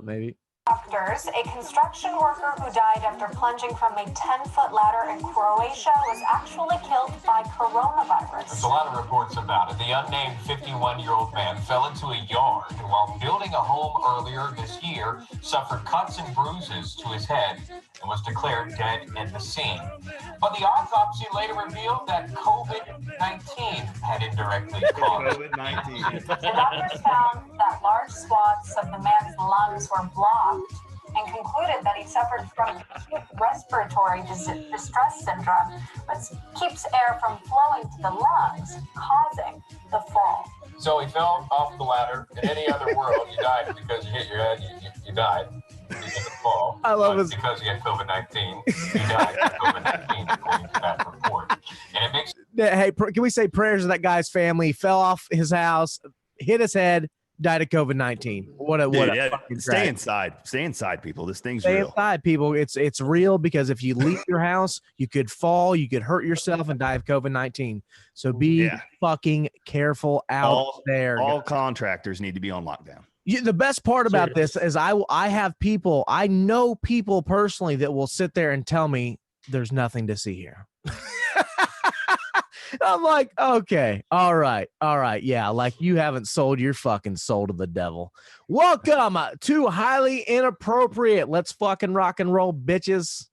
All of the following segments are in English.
Maybe. Doctors, a construction worker who died after plunging from a 10-foot ladder in Croatia was actually killed by coronavirus. There's a lot of reports about it. The unnamed 51-year-old man fell into a yard and while building a home earlier this year, suffered cuts and bruises to his head and was declared dead at the scene. But the autopsy later revealed that COVID-19 had indirectly caused COVID-19. The doctors found that large swaths of the man's lungs were blocked and concluded that he suffered from acute respiratory distress syndrome, which keeps air from flowing to the lungs, causing the fall. So he fell off the ladder. In any other world, you died because you hit your head, you died. You didn't fall. I love it. Because he had COVID-19, he died of COVID-19, according to that report. And it makes... Hey, can we say prayers to that guy's family? He fell off his house, hit his head, died of COVID-19. What a fucking stay inside. Stay inside, people. This thing's Stay real. inside, people. It's real because if you leave your house, you could fall, you could hurt yourself and die of COVID-19. So be fucking careful out there. All contractors need to be on lockdown. The best part about this is I have people, I know people personally that will sit there and tell me there's nothing to see here. I'm like, okay, all right, yeah, like you haven't sold your fucking soul to the devil. Welcome to Highly Inappropriate. Let's fucking rock and roll, bitches.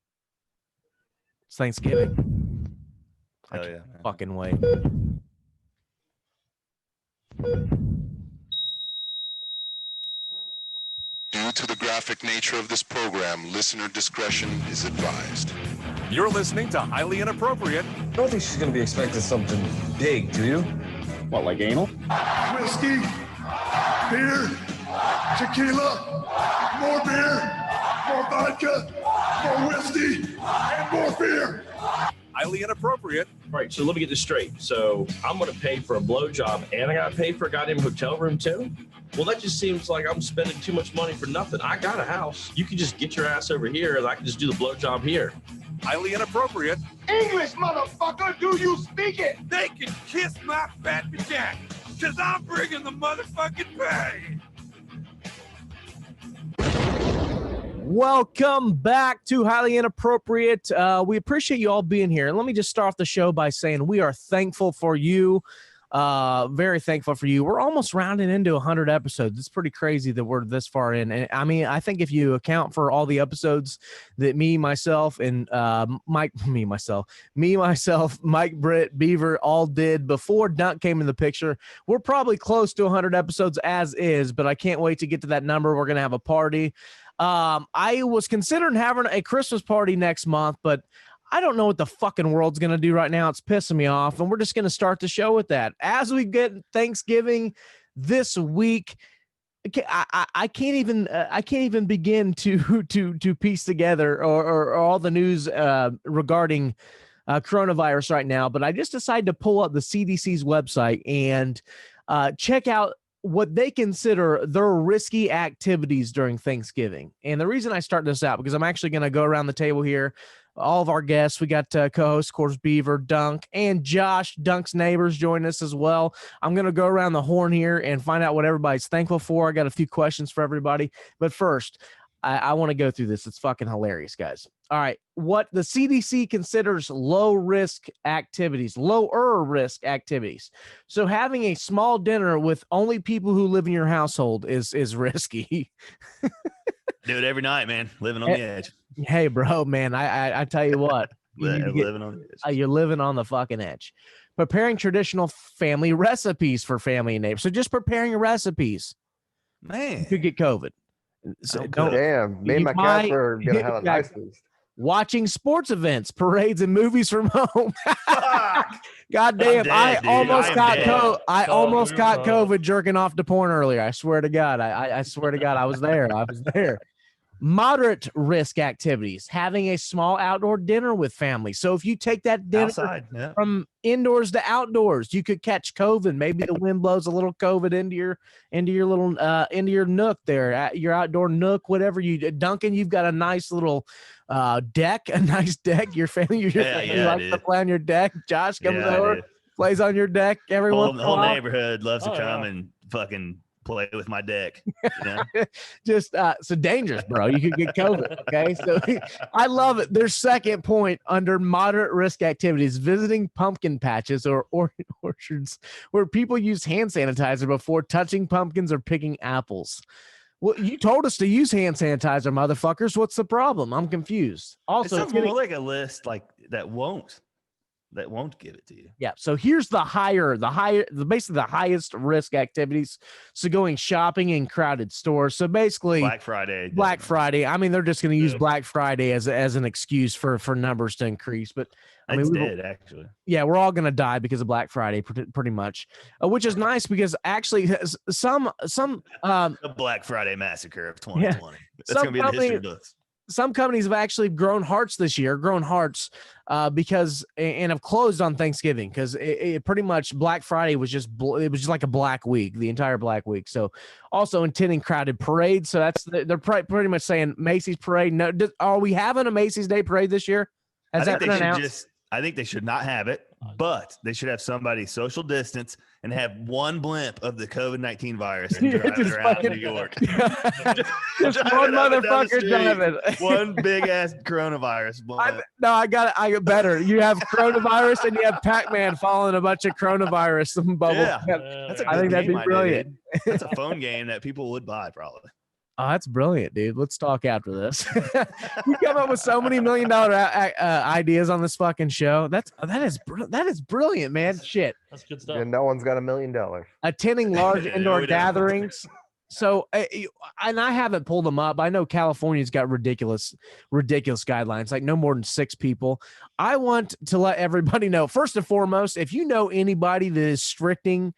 It's Thanksgiving. Hell yeah, man. Fucking wait. Due to the graphic nature of this program, listener discretion is advised. You're listening to Highly Inappropriate. I don't think she's going to be expecting something big, do you? What, like anal? Whiskey, beer, tequila, more beer, more vodka, more whiskey, and more beer. Highly Inappropriate. Right, so let me get this straight. So I'm going to pay for a blowjob and I got to pay for a goddamn hotel room too? Well, that just seems like I'm spending too much money for nothing. I got a house. You can just get your ass over here and I can just do the blowjob here. Highly Inappropriate. English, motherfucker, do you speak it? They can kiss my fat vagina, because I'm bringing the motherfucking pay. Welcome back to Highly Inappropriate. We appreciate you all being here. And let me just start off the show by saying we are thankful for you. Very thankful for you. We're almost rounding into 100 episodes. It's pretty crazy that we're this far in. And I mean, I think if you account for all the episodes that me, myself, Mike, Britt, Beaver all did before Dunk came in the picture, we're probably close to 100 episodes as is, but I can't wait to get to that number. We're going to have a party. I was considering having a Christmas party next month, but I don't know what the fucking world's going to do right now. It's pissing me off. And we're just going to start the show with that. As we get Thanksgiving this week, I can't even begin to piece together or all the news regarding coronavirus right now. But I just decided to pull up the CDC's website and check out what they consider their risky activities during Thanksgiving. And the reason I start this out, because I'm actually going to go around the table here. All of our guests, we got co-host, of course, Beaver, Dunk, and Josh, Dunk's neighbors, join us as well. I'm going to go around the horn here and find out what everybody's thankful for. I got a few questions for everybody. But first, I want to go through this. It's fucking hilarious, guys. All right. What the CDC considers lower risk activities. So having a small dinner with only people who live in your household is risky. Do it every night, man. Living on the edge. Hey, bro, man, I tell you what. Living on the edge. You're living on the fucking edge. Preparing traditional family recipes for family and neighbors. So just preparing recipes. Man. You could get COVID. So damn, me and my cats are going to have a nice feast. Watching sports events, parades, and movies from home. God damn, I almost got COVID jerking off to porn earlier. I swear to God. I swear to God, I was there. Moderate risk activities, having a small outdoor dinner with family. So if you take that dinner outside, from indoors to outdoors, you could catch COVID. Maybe the wind blows a little COVID into your nook there, at your outdoor nook, whatever you. Duncan, you've got a nice little deck. Your family likes to play on your deck. Josh comes over, plays on your deck. Everyone, the whole neighborhood loves to come and fucking play with my deck. You know? Just so dangerous, bro. You could get COVID. Okay, so I love it. Their second point under moderate risk activities: visiting pumpkin patches or orchards where people use hand sanitizer before touching pumpkins or picking apples. Well, you told us to use hand sanitizer, motherfuckers. What's the problem? I'm confused. It Also, sounds more like a list like that won't give it to you. yeah. So here's basically the highest risk activities. So going shopping in crowded stores. So basically Black Friday. Black Friday. I mean, they're just going to use Black Friday as an excuse for numbers to increase. But I mean, it's dead actually. Yeah, we're all going to die because of Black Friday, pretty much, which is nice because actually some the Black Friday massacre of 2020. That's going to be in the history books. Some companies have actually grown hearts this year, because and have closed on Thanksgiving because it pretty much Black Friday was just like a black week, the entire black week. So also intending crowded parades. So they're pretty much saying Macy's parade. No, are we having a Macy's Day parade this year? Has that been announced? I think they should not have it, but they should have somebody social distance and have one blimp of the COVID-19 virus and drive it around New York. Just one motherfucker driving. One big ass coronavirus. I got better. You have coronavirus and you have Pac-Man following a bunch of coronavirus bubbles. Yeah, that's I think that'd be brilliant. That's a phone game that people would buy probably. Oh, that's brilliant, dude. Let's talk after this. You come up with so many $1 million ideas on this fucking show. That is brilliant, man. Shit. That's good stuff. And no one's got $1 million. Attending large indoor gatherings. So, and I haven't pulled them up. I know California's got ridiculous guidelines, like no more than 6 people. I want to let everybody know, first and foremost, if you know anybody that is sticking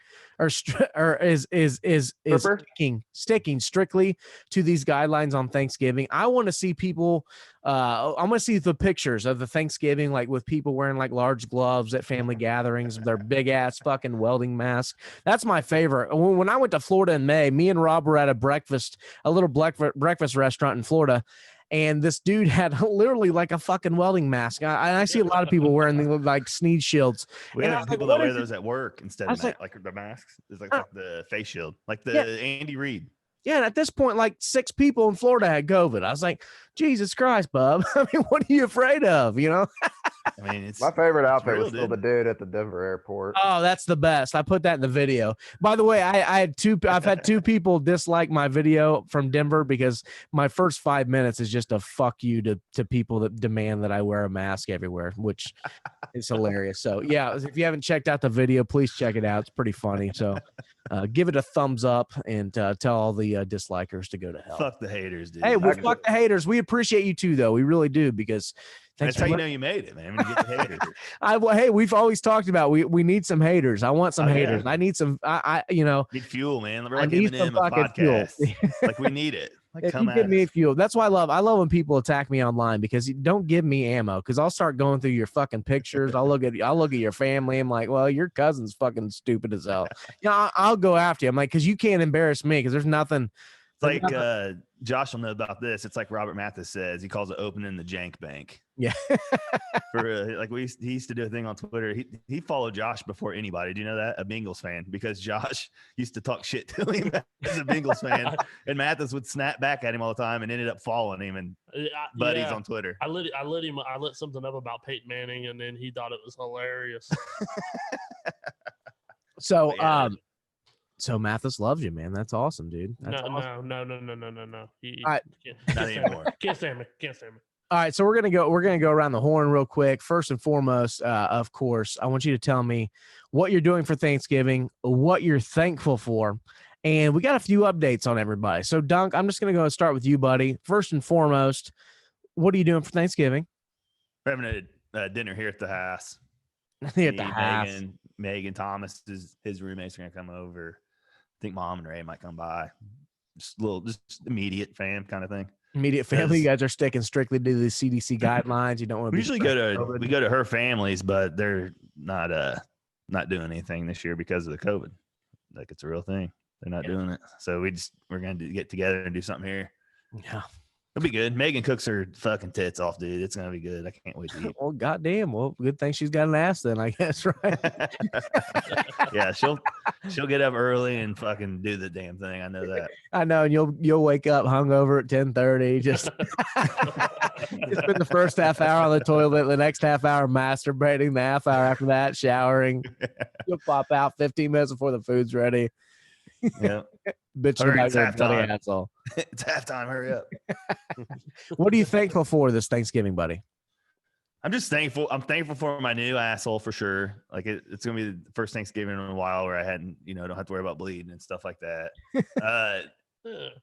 strictly to these guidelines on Thanksgiving, I want to see people. I'm going to see the pictures of the Thanksgiving, like with people wearing like large gloves at family gatherings, their big ass fucking welding mask. That's my favorite. When I went to Florida in May, me and Rob were at a little breakfast restaurant in Florida. And this dude had literally like a fucking welding mask. I see a lot of people wearing the like sneeze shields. We have people that wear those at work instead of like the masks. It's like the face shield, like the Andy Reid. Yeah, and at this point, like 6 people in Florida had COVID. I was like, Jesus Christ, bub. I mean, what are you afraid of? You know? I mean, my favorite outfit was still the dude at the Denver airport. Oh, that's the best. I put that in the video. By the way, I've had 2 people dislike my video from Denver because my first 5 minutes is just a fuck you to people that demand that I wear a mask everywhere, which is hilarious. So yeah, if you haven't checked out the video, please check it out. It's pretty funny. So give it a thumbs up and tell all the dislikers to go to hell. Fuck the haters, dude. Hey, fuck the haters. We appreciate you too, though. We really do, because that's how you know you made it, man. When you get the haters. Hey, we've always talked about we need some haters. I want some haters. I need some. Need fuel, man. We're like Eminem of podcasts. Like we need it. Like, if you give me fuel. That's why I love when people attack me online, because you don't give me ammo, because I'll start going through your fucking pictures. I'll look at your family. I'm like, well, your cousin's fucking stupid as hell. I'll go after you. I'm like, because you can't embarrass me, because there's nothing. It's like Josh will know about this. It's like Robert Mathis says. He calls it opening the jank bank. Yeah. He used to do a thing on Twitter. He followed Josh before anybody. Do you know that? A Bengals fan, because Josh used to talk shit to him as a Bengals fan, and Mathis would snap back at him all the time and ended up following him and buddies on Twitter. I lit something up about Peyton Manning, and then he thought it was hilarious. So So Mathis loves you, man. That's awesome, dude. That's no. Not anymore. Can't stand me. All right, so we're gonna go around the horn real quick. First and foremost, of course, I want you to tell me what you're doing for Thanksgiving, what you're thankful for, and we got a few updates on everybody. So, Dunk, I'm just gonna go and start with you, buddy. First and foremost, what are you doing for Thanksgiving? We're having a dinner here at the house. At the house. Megan Thomas, his roommates are gonna come over. I think Mom and Ray might come by. Just immediate fam kind of thing. Immediate family. You guys are sticking strictly to the CDC guidelines. You don't want to. We usually go to her families, but they're not doing anything this year because of the COVID. Like, it's a real thing. They're not doing it. So we're going to get together and do something here. Yeah. It'll be good. Megan cooks her fucking tits off, dude. It's gonna be good. I can't wait to eat. Well, goddamn. Well, good thing she's got an ass then, I guess, right? Yeah, she'll get up early and fucking do the damn thing. I know that. I know, and you'll wake up hungover at 10:30. Just spend the first half hour on the toilet, the next half hour masturbating, the half hour after that showering. You'll pop out 15 minutes before the food's ready. Yeah. Bitching Hurry, about it's your bloody halftime. asshole. It's halftime. Hurry up. What are you thankful for this Thanksgiving, buddy? I'm just thankful. I'm thankful for my new asshole for sure. Like it's gonna be the first Thanksgiving in a while where I hadn't, don't have to worry about bleeding and stuff like that.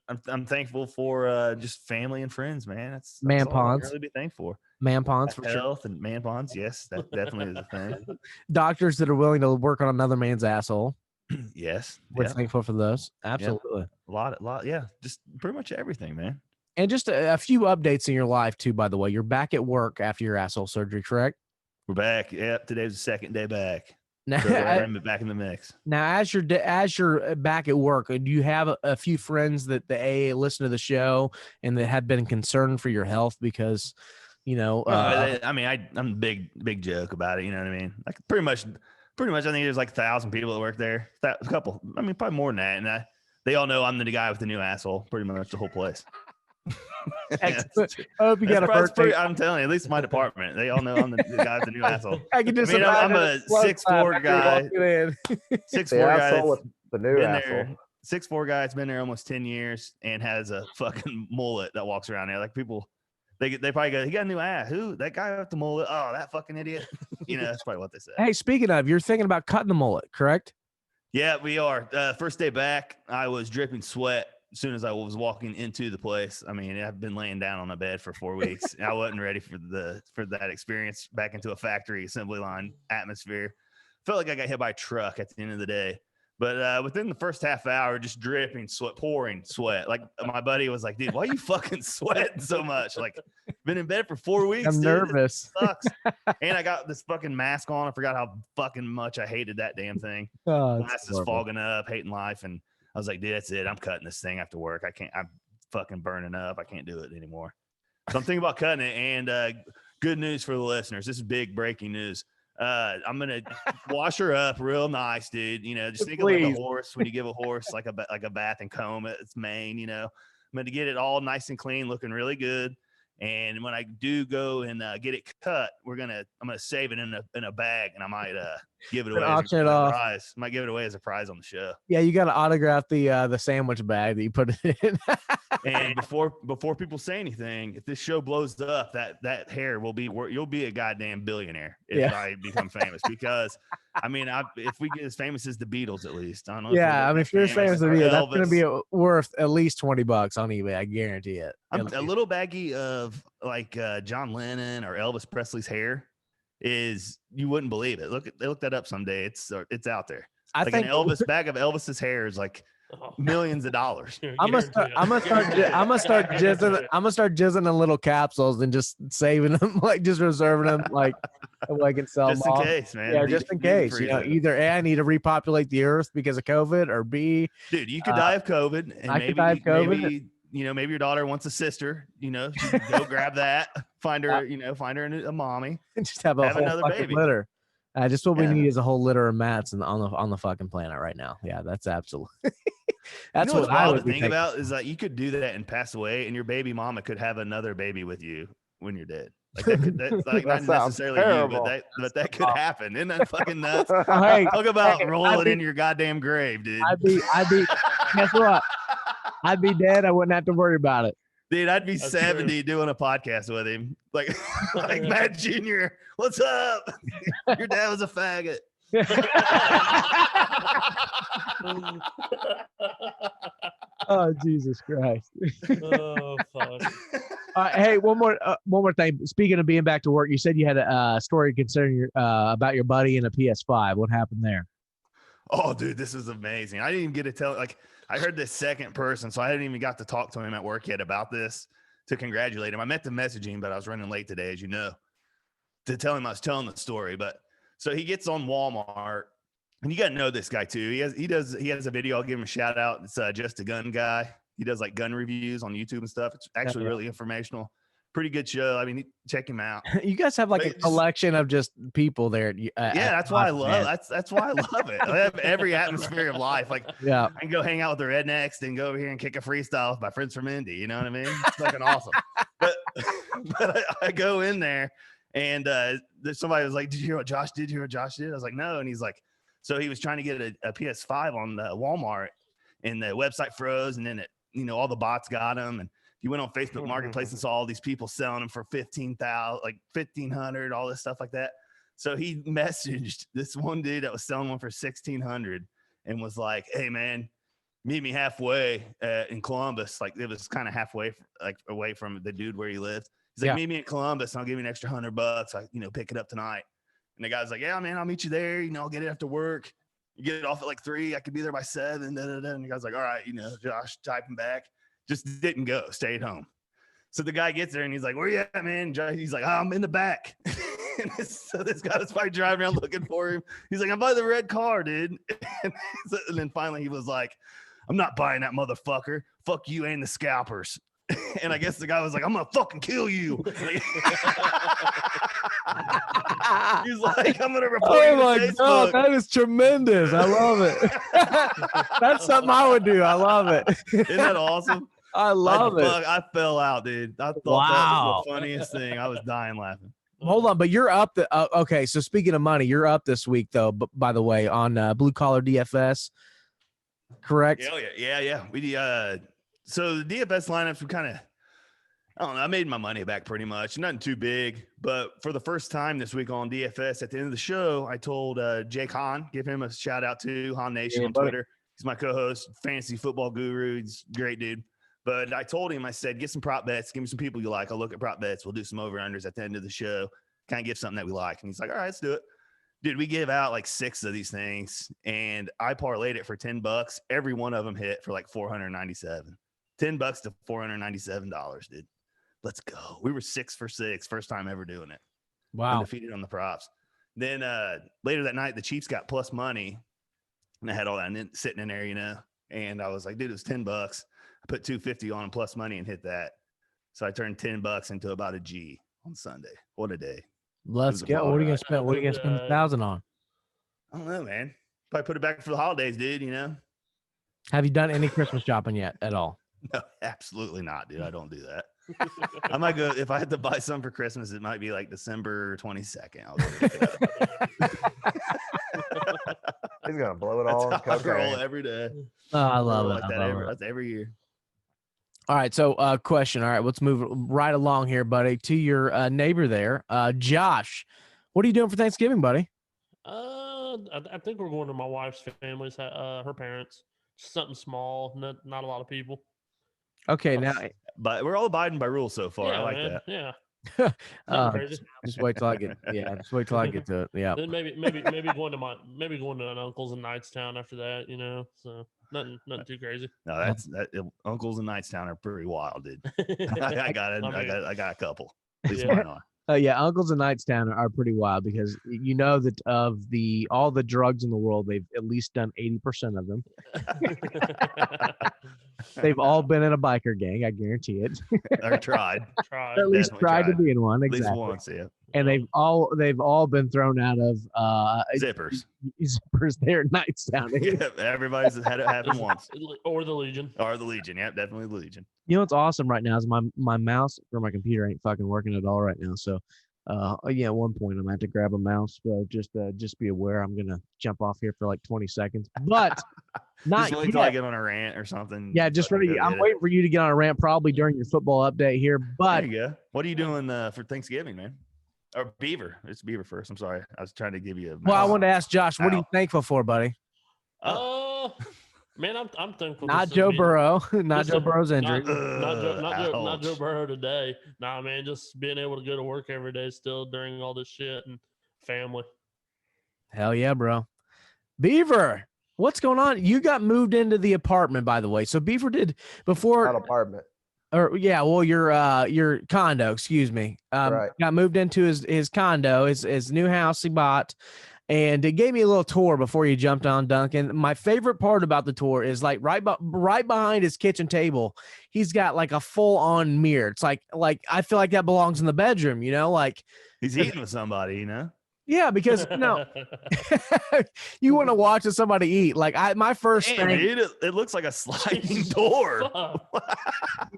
I'm thankful for just family and friends, man. That's all I Man-pawns. can really be thankful for. Man-pawns for sure. Health and man-pawns, yes, that definitely is a thing. Doctors that are willing to work on another man's asshole. Yes, We're yeah. thankful for those. Absolutely. A lot, yeah. Just pretty much everything, man. And just a few updates in your life too, by the way. You're back at work after your asshole surgery, correct? We're back. Yep, today's the second day back. Now, So I'm back in the mix. Now, as you're back at work, do you have a few friends that listen to the show and that have been concerned for your health because, I mean, I'm a big joke about it. You know what I mean? Like pretty much. I think there's like 1,000 people that work there. A couple. I mean, probably more than that. And they all know I'm the guy with the new asshole. Pretty much the whole place. I hope you got a birthday. I'm telling you, at least my department, they all know I'm the guy with the new asshole. I can just I'm a 6'4" guy. 6'4" guy with the new asshole. 6'4" guy that's been there almost 10 years and has a fucking mullet that walks around there. Like people, they probably go, he got a new ass. Who? That guy with the mullet? Oh, that fucking idiot. That's probably what they say. Hey, speaking of, you're thinking about cutting the mullet, correct? Yeah, we are. First day back, I was dripping sweat as soon as I was walking into the place. I mean, I've been laying down on a bed for 4 weeks. I wasn't ready for that experience back into a factory assembly line atmosphere. Felt like I got hit by a truck at the end of the day. But within the first half hour, just dripping sweat, pouring sweat. Like my buddy was like, dude, why are you fucking sweating so much? Like, been in bed for 4 weeks. I'm nervous. It sucks. And I got this fucking mask on. I forgot how fucking much I hated that damn thing. Glasses fogging up, hating life. And I was like, dude, that's it. I'm cutting this thing after work. I'm fucking burning up. I can't do it anymore. So I'm thinking about cutting it. And good news for the listeners. This is big breaking news. I'm gonna wash her up real nice, dude. Just think of like a horse when you give a horse like a bath and comb its mane. I'm gonna get it all nice and clean, looking really good. And when I do go and get it cut, I'm gonna save it in a bag, and I might give it away as a prize. Might give it away as a prize on the show. Yeah, you got to autograph the sandwich bag that you put it in. And before people say anything, if this show blows up, that hair will be you'll be a goddamn billionaire if I become famous. Because I mean, if we get as famous as the Beatles, at least I don't know. Yeah, I mean, if you're as famous as the Beatles, that's going to be worth at least $20 on eBay. I guarantee it. A little baggie of like John Lennon or Elvis Presley's hair is, you wouldn't believe it. Look that up someday. It's out there. I think an bag of Elvis's hair is like millions of dollars. I'm gonna start jizzing in little capsules and just saving them, like just reserving them, like I can sell just them in off. case, man. Yeah, just in case. Either A, I need to repopulate the earth because of COVID, or B, dude, you could die of COVID, and I could die of COVID. Maybe your daughter wants a sister. Go grab that. Find her. Find her a mommy, and just have whole another baby. Litter. Just what we need is a whole litter of mats on the fucking planet right now. Yeah, that's absolutely. That's what I would think about is that you could do that and pass away, and your baby mama could have another baby with you when you're dead. Like that's like not necessarily terrible. you, but that could happen. Isn't that fucking nuts? Hey, talk about rolling in your goddamn grave, dude. I'd be. Guess what? I'd be dead. I wouldn't have to worry about it. Dude, I'd be 70 doing a podcast with him. Like Matt Jr., what's up? Your dad was a faggot. Oh, Jesus Christ. Oh, fuck. Hey, one more thing. Speaking of being back to work, you said you had a story concerning about your buddy and a PS5. What happened there? Oh, dude, this is amazing. I didn't even get to tell, I heard this second person, so I hadn't even got to talk to him at work yet about this to congratulate him. I meant to message him, but I was running late today, as you know, to tell him I was telling the story. But so he gets on Walmart, and you got to know this guy too. He has a video. I'll give him a shout out. It's Just a Gun Guy. He does like gun reviews on YouTube and stuff. It's actually really informational. Pretty good show. I mean, check him out. You guys have like a collection of just people there. Yeah, that's why I love. That's why I love it. I have every atmosphere of life. Like, yeah, I can go hang out with the rednecks, then go over here and kick a freestyle with my friends from Indy. You know what I mean? It's fucking awesome. But I go in there, and somebody was like, "Did you hear what Josh did? Did you hear what Josh did?" I was like, "No," and he's like, "So he was trying to get a PS5 on the Walmart, and the website froze, and then all the bots got him, and he went on Facebook Marketplace and saw all these people selling them for $15,000, like $1,500, all this stuff like that. So he messaged this one dude that was selling one for $1,600 and was like, "Hey man, meet me halfway in Columbus." Like, it was kind of halfway, like away from the dude where he lived. He's like, "Meet me in Columbus, and I'll give you an extra $100. Pick it up tonight." And the guy's like, "Yeah, man, I'll meet you there. I'll get it after work. You get it off at like 3. I could be there by 7. Da, da, da." And the guy's like, "All right," Josh typing back. Just didn't go, stayed home. So the guy gets there and he's like, "Where you at, man?" He's like, "Oh, I'm in the back." So this guy was probably driving around looking for him. He's like, "I'm by the red car, dude." And then finally he was like, "I'm not buying that motherfucker. Fuck you and the scalpers." And I guess the guy was like, "I'm gonna fucking kill you." He's like, "I'm gonna report you to Facebook." God, that is tremendous. I love it. That's something I would do. I love it. Isn't that awesome? I love it. I fell out, dude. I thought that was the funniest thing. I was dying laughing. Hold on, but you're up. Okay, so speaking of money, you're up this week, though, by the way, on Blue Collar DFS, correct? Yeah. We so the DFS lineups, we kind of, I don't know, I made my money back pretty much. Nothing too big, but for the first time this week on DFS, at the end of the show, I told Jake Hahn, give him a shout out to Hahn Nation on Twitter. He's my co-host, fantasy football guru. He's a great dude. But I told him, I said, get some prop bets. Give me some people you like. I'll look at prop bets. We'll do some over-unders at the end of the show. Kind of give something that we like. And he's like, all right, let's do it. Dude, we gave out like 6 of these things, and I parlayed it for $10. Every one of them hit for like $497. $10 to $497, dude. Let's go. We were 6 for 6. First time ever doing it. Wow. Undefeated on the props. Then later that night, the Chiefs got plus money, and I had all that sitting in there, and I was like, dude, it was $10. I put $250 on plus money and hit that. So I turned $10 into about a G on Sunday. What a day. Let's go. What are you gonna spend? What are you gonna spend $1,000 on? I don't know, man. Probably put it back for the holidays, dude. Have you done any Christmas shopping yet at all? No, absolutely not, dude. I don't do that. I might go, if I had to buy some for Christmas, it might be like December 22nd. I'll go pick it up. He's gonna blow it all on cocaine every day. Oh, I love it. Like that's every year. All right, so question. All right, let's move right along here, buddy, to your neighbor there, Josh. What are you doing for Thanksgiving, buddy? I think we're going to my wife's family's, her parents. Just something small, not a lot of people. Okay, now, but we're all abiding by rules so far. Yeah, I like man, that. Yeah. Just wait till I get. Yeah, just wait till I get to it. Yeah. Then maybe going to an uncle's in Knightstown after that. So nothing too crazy. No, that uncles in Knightstown are pretty wild, dude. I got a couple. At least mine are. Yeah, uncles in Knightstown are pretty wild because you know that of all the drugs in the world, they've at least done 80% of them. They've all been in a biker gang, I guarantee it. Or tried. At least tried to be in one. Exactly. At least once, yeah. And they've all been thrown out of zippers there at Knightstown. Yeah, everybody's had it happen once. Or the Legion. Yeah, definitely the Legion. You know what's awesome right now is my mouse for my computer ain't fucking working at all right now. So at one point I'm gonna have to grab a mouse. So just be aware I'm gonna jump off here for like 20 seconds. But not just wait till I get on a rant or something. Yeah, just ready. I'm waiting for you to get on a rant probably during your football update here. But there you go. What are you doing for Thanksgiving, man? Or Beaver. It's Beaver first. I'm sorry. I was trying to give you Well, I wanted to ask Josh, what are you thankful for, buddy? Man, I'm thankful. Not Joe Burrow. Not Joe Burrow's injury. Not Joe Burrow today. Nah, man, just being able to go to work every day still during all this shit and family. Hell yeah, bro. Beaver, what's going on? You got moved into the apartment, by the way. So Beaver did before. Not apartment. Or yeah, well, your condo, excuse me. Right. Got moved into his condo, his new house he bought, and it gave me a little tour before you jumped on, Duncan. My favorite part about the tour is like right behind his kitchen table, he's got like a full-on mirror. It's like I feel like that belongs in the bedroom, you know, like He's eating with somebody, you know. yeah, because you want to watch somebody eat. Like my first Damn, thing, dude, it looks like a sliding door.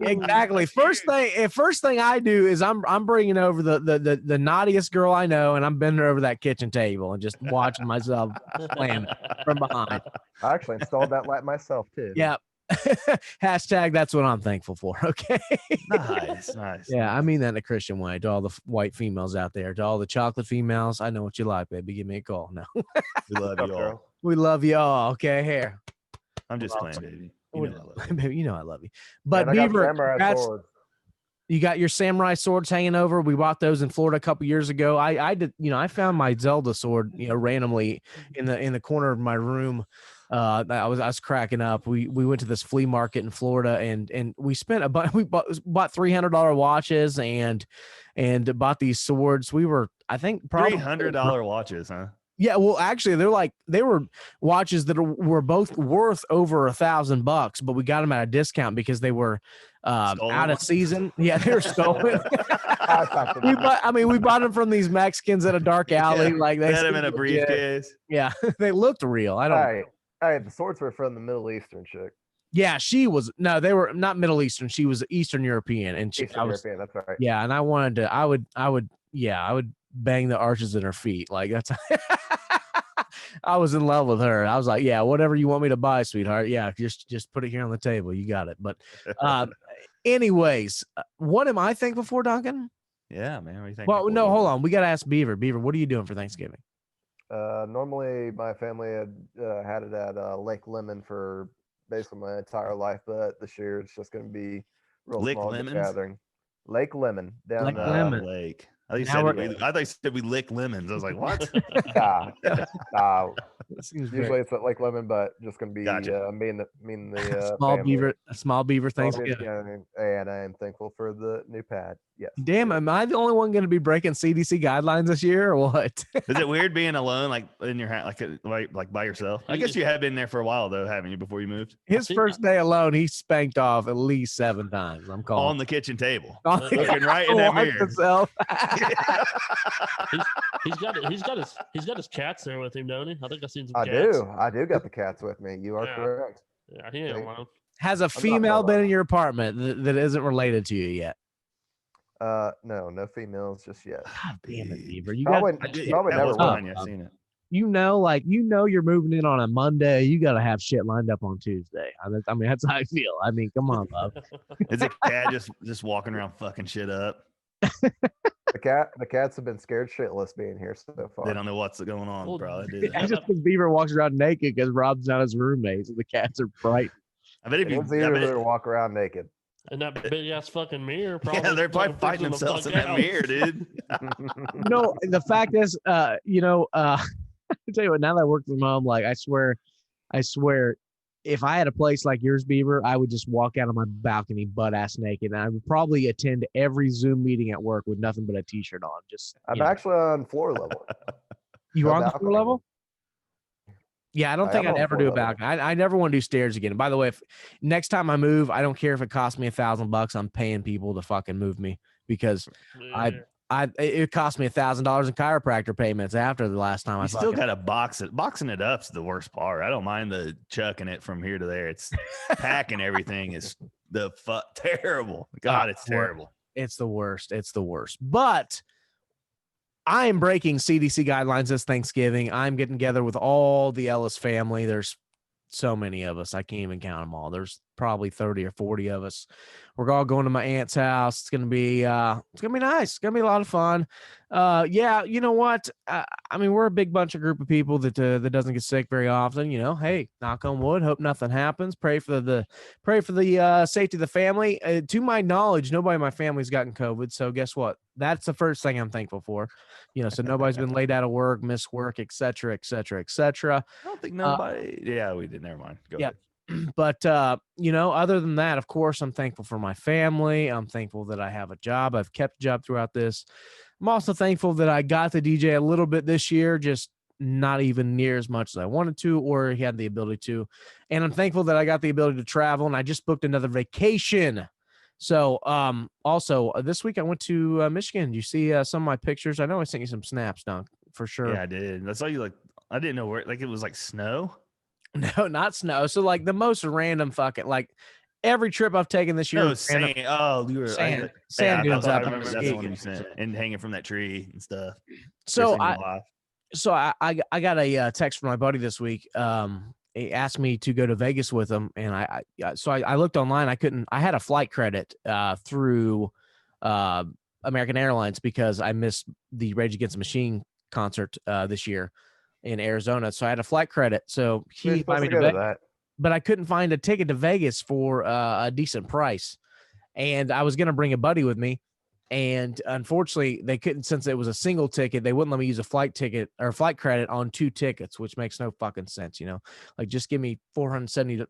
exactly. First thing I do is I'm bringing over the naughtiest girl I know, and I'm bending over that kitchen table and just watching myself slam from behind. I actually installed that light myself too. Yeah. Hashtag that's what I'm thankful for. Okay. Nice. Yeah, I mean that in a Christian way. To all the white females out there, to all the chocolate females, I know what you like, baby. Give me a call. No, We love you all. we love you all. Okay, here, I'm just playing, baby. You know I love you. baby, you know I love you. But And I got Beaver, samurai congrats. swords. You got your samurai swords hanging over. We bought those in Florida a couple years ago. I did, I found my Zelda sword, randomly in the corner of my room. I was cracking up. We went to this flea market in Florida and we spent we bought $300 watches and bought these swords. We were, I think, probably $300 watches, huh? Yeah, well, actually, they were watches that were both worth over $1,000, but we got them at a discount because they were out of season. Yeah, they were stolen. we bought them from these Mexicans at a dark alley. Yeah, like they had them in a briefcase. Yeah, they looked real. I don't. Hey, the swords were from the Middle Eastern chick. Yeah, they were not Middle Eastern. She was Eastern European, and European. That's right. Yeah, and I wanted to. I would bang the arches in her feet. Like that's. I was in love with her. I was like, yeah, whatever you want me to buy, sweetheart. Yeah, just put it here on the table. You got it. But anyways, what am I thankful for, Duncan? Yeah, man. What do you think? Well, no, hold on. We got to ask Beaver. Beaver, what are you doing for Thanksgiving? Normally my family had it at Lake Lemon for basically my entire life, but this year it's just going to be real Lake small Lemons? gathering. Lake Lemon down Lake the Lemon. Lake. I thought you said we lick lemons. I was like, what? Usually it's at Lake Lemon, but just going to be me and the small beaver Thanksgiving. And I am thankful for the new pad. Yes. Damn, am I the only one going to be breaking CDC guidelines this year, or what? Is it weird being alone, like in your house, like by yourself? I guess you have been there for a while though, haven't you? Before you moved. His first day alone, he spanked off at least 7 times. I'm calling on the kitchen table, looking right in that mirror. He's got his cats there with him, don't he? I think I've seen some I cats. I do got the cats with me. You are correct. Yeah, he ain't alone. Has a female been in your apartment that isn't related to you yet? No females just yet. God damn it, Beaver. You probably never will. I've seen it. You're moving in on a Monday. You got to have shit lined up on Tuesday. I mean, that's how I feel. I mean, come on, love. Is a cat just walking around fucking shit up? The cats have been scared shitless being here so far. They don't know what's going on, bro. It's just because Beaver walks around naked because Rob's not his roommate, so the cats are frightened. I bet if you walk around naked. And that big ass fucking mirror. Probably yeah, they're probably fighting themselves in that mirror, dude. No, the fact is, I tell you what. Now that I work from home, like I swear, if I had a place like yours, Beaver, I would just walk out on my balcony butt ass naked, and I would probably attend every Zoom meeting at work with nothing but a t-shirt on. I'm actually on floor level. You are on the floor level? Yeah, I don't think I'd ever do a balcony. I never want to do stairs again. By the way, if next time I move, I don't care if it costs me $1,000. I'm paying people to fucking move me because it cost me $1,000 in chiropractor payments after the last time. I still got to box it. Boxing it up's the worst part. I don't mind the chucking it from here to there. It's packing everything is terrible. God, it's terrible. It's the worst. It's the worst. But I am breaking CDC guidelines this Thanksgiving. I'm getting together with all the Ellis family. There's so many of us. I can't even count them all. There's probably 30 or 40 of us. We're all going to my aunt's house. It's going to be nice. It's going to be a lot of fun. Yeah, you know what? I mean, we're a big bunch of group of people that doesn't get sick very often. Hey, knock on wood. Hope nothing happens. Pray for the safety of the family. To my knowledge, nobody in my family's gotten COVID. So guess what? That's the first thing I'm thankful for. So nobody's been laid out of work, missed work, et cetera, et cetera, et cetera. I don't think nobody. Yeah, we did. Never mind. Go ahead. But, other than that, of course, I'm thankful for my family. I'm thankful that I have a job. I've kept a job throughout this. I'm also thankful that I got to DJ a little bit this year, just not even near as much as I wanted to, or he had the ability to. And I'm thankful that I got the ability to travel, and I just booked another vacation. So, also this week I went to Michigan. You see some of my pictures? I know I sent you some snaps, Dunk, for sure. Yeah, I did. I saw you like, I didn't know where, like it was like snow. No, not snow. So like the most random fucking, like every trip I've taken this year. No, sand. Oh, you were sand yeah, dunes I up in remember that's the one you Muskegon. sent, and hanging from that tree and stuff. So First thing alive. I got a text from my buddy this week. He asked me to go to Vegas with him, and I looked online. I had a flight credit through American Airlines because I missed the Rage Against the Machine concert this year in Arizona. So I had a flight credit. So he invited me to Vegas, but I couldn't find a ticket to Vegas for a decent price. And I was going to bring a buddy with me. And unfortunately, they couldn't, since it was a single ticket, they wouldn't let me use a flight ticket or flight credit on 2 tickets, which makes no fucking sense. You know, like just give me $470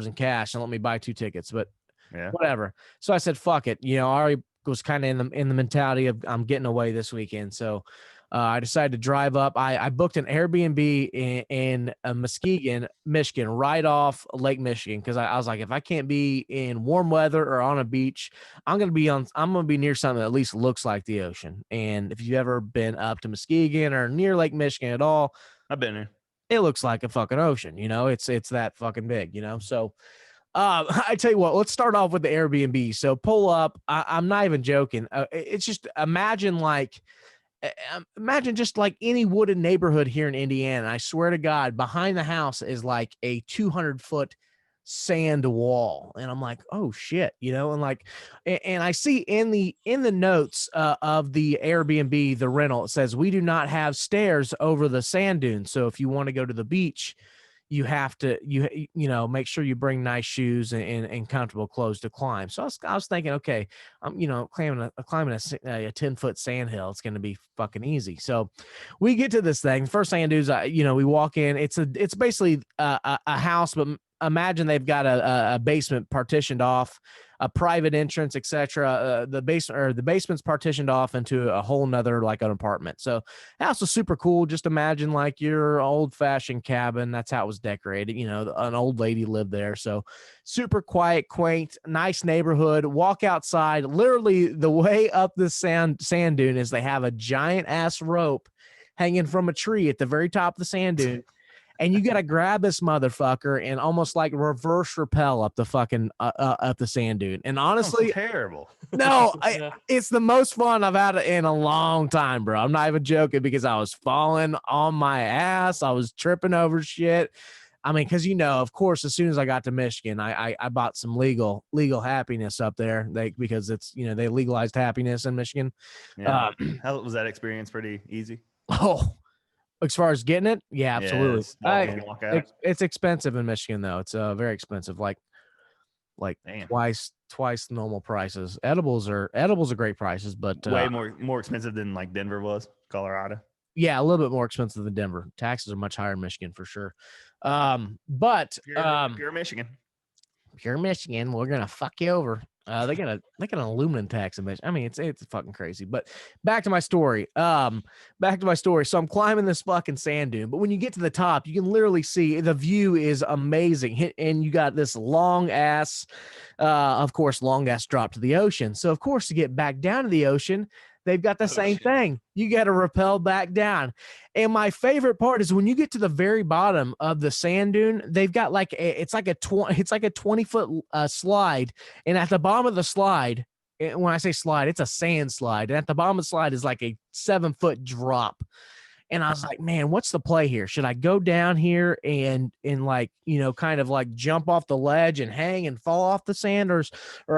in cash and let me buy 2 tickets, but yeah, whatever. So I said, fuck it. You know, I already was kind of in the mentality of I'm getting away this weekend. So I decided to drive up. I booked an Airbnb in Muskegon, Michigan, right off Lake Michigan, because I was like, if I can't be in warm weather or on a beach, I'm gonna be near something that at least looks like the ocean. And if you've ever been up to Muskegon or near Lake Michigan at all, I've been there. It looks like a fucking ocean. You know, it's that fucking big. You know, so. I tell you what, let's start off with the Airbnb. So pull up. I'm not even joking. It's just imagine just like any wooded neighborhood here in Indiana. I swear to God, behind the house is like a 200-foot sand wall, and I'm like, oh shit, you know. And like, and I see in the notes of the Airbnb, the rental, it says we do not have stairs over the sand dunes. So if you want to go to the beach, you have to you know make sure you bring nice shoes and comfortable clothes to climb. So I was thinking, okay, I'm climbing a 10-foot sand hill. It's going to be fucking easy. So we get to this thing. First thing I do is we walk in. It's basically a house, but imagine they've got a basement partitioned off, a private entrance, etc. The basement's partitioned off into a whole nother, like an apartment. So house was super cool. Just imagine like your old fashioned cabin. That's how it was decorated. You know, an old lady lived there. So super quiet, quaint, nice neighborhood. Walk outside. Literally the way up the sand dune is they have a giant ass rope hanging from a tree at the very top of the sand dune. And you got to grab this motherfucker and almost like reverse rappel up the fucking up the sand dune. And honestly, terrible. No, it's the most fun I've had in a long time, bro. I'm not even joking, because I was falling on my ass. I was tripping over shit. I mean, because of course, as soon as I got to Michigan, I bought some legal happiness up there. Because it's they legalized happiness in Michigan. Yeah. How was that experience? Pretty easy. Oh. As far as getting it, yeah, absolutely. Walk out. It's expensive in Michigan, though. It's very expensive, like twice the normal prices. Edibles are great prices, but way more expensive than like Denver was, Colorado. Yeah, a little bit more expensive than Denver. Taxes are much higher in Michigan for sure. But pure Michigan. Pure Michigan, we're gonna fuck you over. They got an aluminum tax in Michigan. I mean, it's fucking crazy. But back to my story. So I'm climbing this fucking sand dune, but when you get to the top, you can literally see the view is amazing. And you got this long ass drop to the ocean. So of course, to get back down to the ocean, they've got the same thing. You got to rappel back down. And my favorite part is when you get to the very bottom of the sand dune, they've got it's like a 20-foot slide. And at the bottom of the slide, when I say slide, it's a sand slide. And at the bottom of the slide is like a 7-foot drop. And I was like, man, what's the play here? Should I go down here and kind of like jump off the ledge and hang and fall off the sand? Or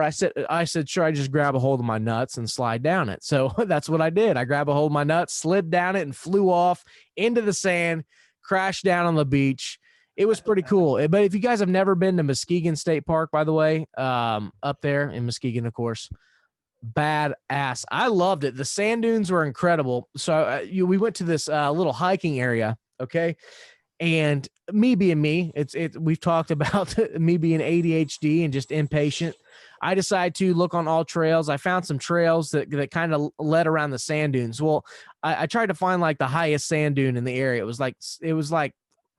I said, sure, I just grab a hold of my nuts and slide down it. So that's what I did. I grabbed a hold of my nuts, slid down it, and flew off into the sand, crashed down on the beach. It was pretty cool. But if you guys have never been to Muskegon State Park, by the way, up there in Muskegon, of course, badass. I loved it. The sand dunes were incredible. So we went to this little hiking area. Okay. And me being me, we've talked about me being ADHD and just impatient. I decided to look on all trails. I found some trails that kind of led around the sand dunes. Well, I tried to find like the highest sand dune in the area. It was like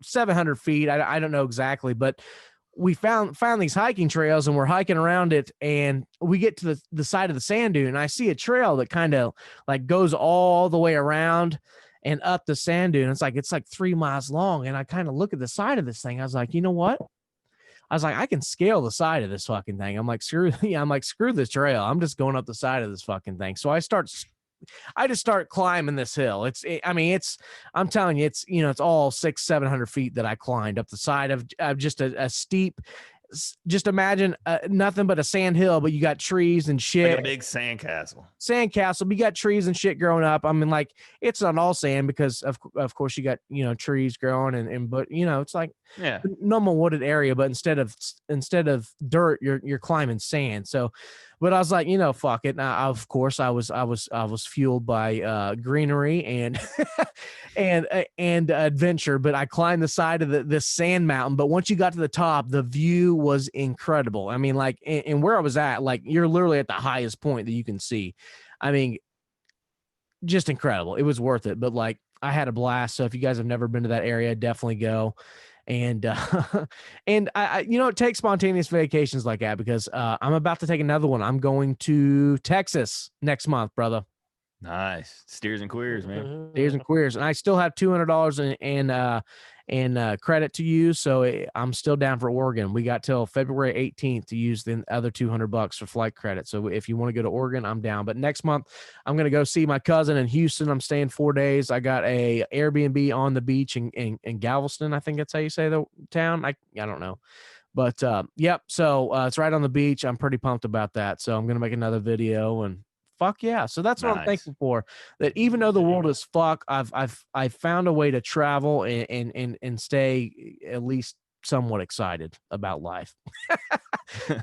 700 feet. I don't know exactly, but we found these hiking trails, and we're hiking around it, and we get to the side of the sand dune, and I see a trail that kind of like goes all the way around and up the sand dune. It's like 3 miles long. And I kind of look at the side of this thing. I was like, you know what? I was like, I can scale the side of this fucking thing. I'm like, screw this trail. I'm just going up the side of this fucking thing. So I just start climbing this hill. I'm telling you, it's all 600-700 feet that I climbed up the side of just a steep, just imagine nothing but a sand hill, but you got trees and shit. Like a big sandcastle. But you got trees and shit growing up. I mean, like, it's not all sand because of course you got, trees growing but it's like normal wooded area, but instead of dirt, you're climbing sand. So, but I was like, fuck it. Now, of course, I was fueled by greenery and and adventure. But I climbed the side of this sand mountain. But once you got to the top, the view was incredible. I mean, like, and where I was at, like, you're literally at the highest point that you can see. I mean, just incredible. It was worth it. But like, I had a blast. So if you guys have never been to that area, definitely go. And and I take spontaneous vacations like that because I'm about to take another one. I'm going to Texas next month, brother. Nice. Steers and queers, man. Steers and queers. And I still have $200 in credit to use, so I'm still down for Oregon. We got till February 18th to use the other $200 for flight credit. So if you want to go to Oregon, I'm down. But next month, I'm going to go see my cousin in Houston. I'm staying 4 days. I got a Airbnb on the beach in Galveston. I think that's how you say the town. I don't know. But yep. So it's right on the beach. I'm pretty pumped about that. So I'm going to make another video and fuck yeah. So that's what I'm thankful for, that even though the world is fuck, I've found a way to travel and stay at least somewhat excited about life.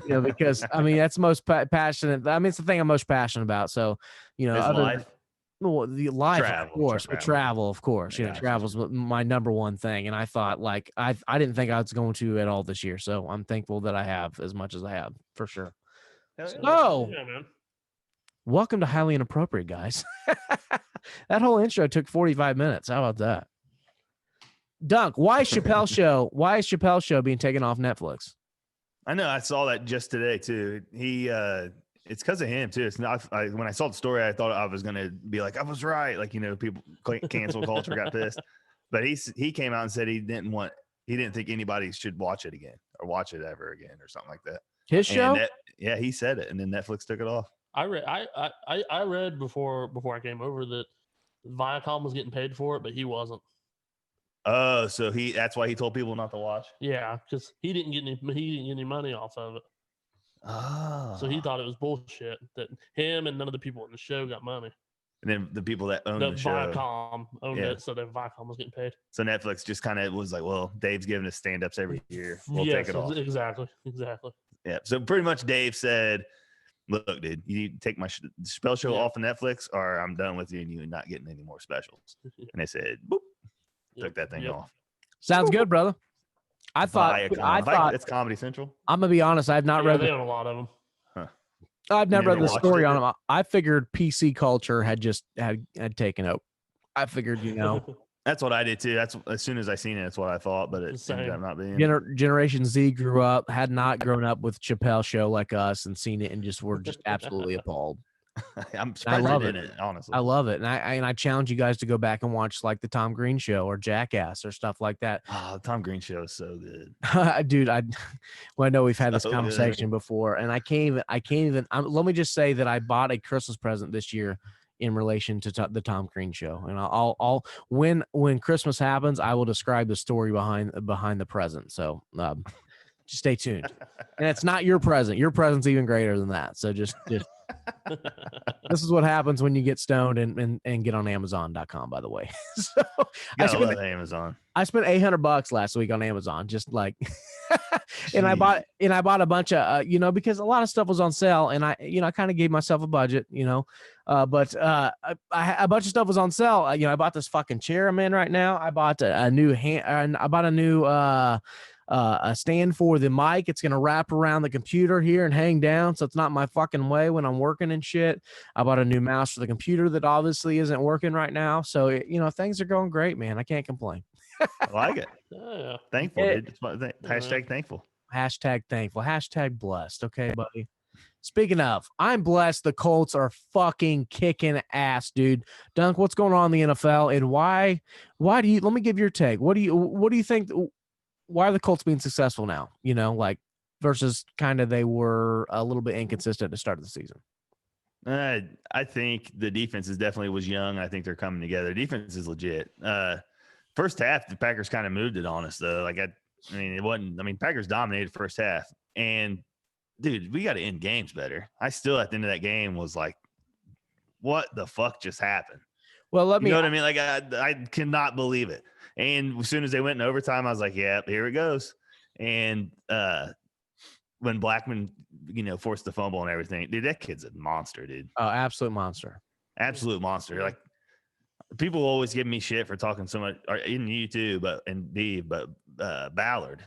Because I mean, that's most passionate. I mean, it's the thing I'm most passionate about. So, the life, of course, but travel, of course, travel's my number one thing. And I thought, like, I didn't think I was going to at all this year. So I'm thankful that I have as much as I have, for sure. So, man. Welcome to Highly Inappropriate, guys. That whole intro took 45 minutes. How about that? Dunk, why is Chappelle's show being taken off Netflix? I know. I saw that just today too. It's because of him too. It's not. When I saw the story, I thought I was gonna be like, I was right. Like, people, cancel culture got pissed. But he came out and said he didn't think anybody should watch it again or watch it ever again or something like that. His show? He said it, and then Netflix took it off. I read before I came over that Viacom was getting paid for it, but he wasn't. Oh, so that's why he told people not to watch? Yeah, because he didn't get any money off of it. Oh. So he thought it was bullshit that him and none of the people in the show got money. And then the people that owned the show, Viacom owned it, so then Viacom was getting paid. So Netflix just kind of was like, well, Dave's giving us stand-ups every year. We'll take it off. Exactly. Yeah. So pretty much Dave said, look, dude, you need to take my spell show off of Netflix or I'm done with you and you're not getting any more specials. And they said, boop, took that thing off. Sounds good, brother. I thought it's Comedy Central. I'm going to be honest. I've not read they own a lot of them. Huh. I've never read the story on them. I figured PC culture had taken over. I figured, That's what I did too. That's as soon as I seen it, that's what I thought. But it ended up not being. Generation Z had not grown up with Chappelle's show like us and seen it and were just absolutely appalled. I love it, honestly. I love it, and I challenge you guys to go back and watch like the Tom Green Show or Jackass or stuff like that. Oh, the Tom Green Show is so good, dude. I know we've had this conversation before, and I can't even. Let me just say that I bought a Christmas present this year in relation to the Tom Green Show, and I'll when Christmas happens, I will describe the story behind the present. So just stay tuned. And it's not your present. Your present's even greater than that. So just. This is what happens when you get stoned and get on Amazon.com, by the way. So I love Amazon. I spent $800 last week on Amazon, just like, and I bought a bunch of, because a lot of stuff was on sale, and I kind of gave myself a budget, but a bunch of stuff was on sale. I bought this fucking chair I'm in right now. I bought a new a stand for the mic. It's going to wrap around the computer here and hang down, so it's not my fucking way when I'm working and shit. I bought a new mouse for the computer that obviously isn't working right now. So, things are going great, man. I can't complain. I like it. Yeah. Thankful, dude. Hashtag thankful. Hashtag thankful. Hashtag blessed. Okay, buddy. Speaking of, I'm blessed. The Colts are fucking kicking ass, dude. Dunk, what's going on in the NFL, and why do you? Let me give your take. What do you think? Why are the Colts being successful now? Versus kind of they were a little bit inconsistent at the start of the season. I think the defense definitely was young. I think they're coming together. Defense is legit. First half, the Packers kind of moved it on us, though. It wasn't. Packers dominated first half, and dude, we got to end games better. I still at the end of that game was like, what the fuck just happened? Well, you know what I mean? Like I cannot believe it. And as soon as they went in overtime, I was like, yeah, here it goes. And when Blackman, forced the fumble and everything, dude, that kid's a monster, dude. Oh, absolute monster. Absolute monster. Like, people always give me shit for talking so much, or in you too, but Ballard,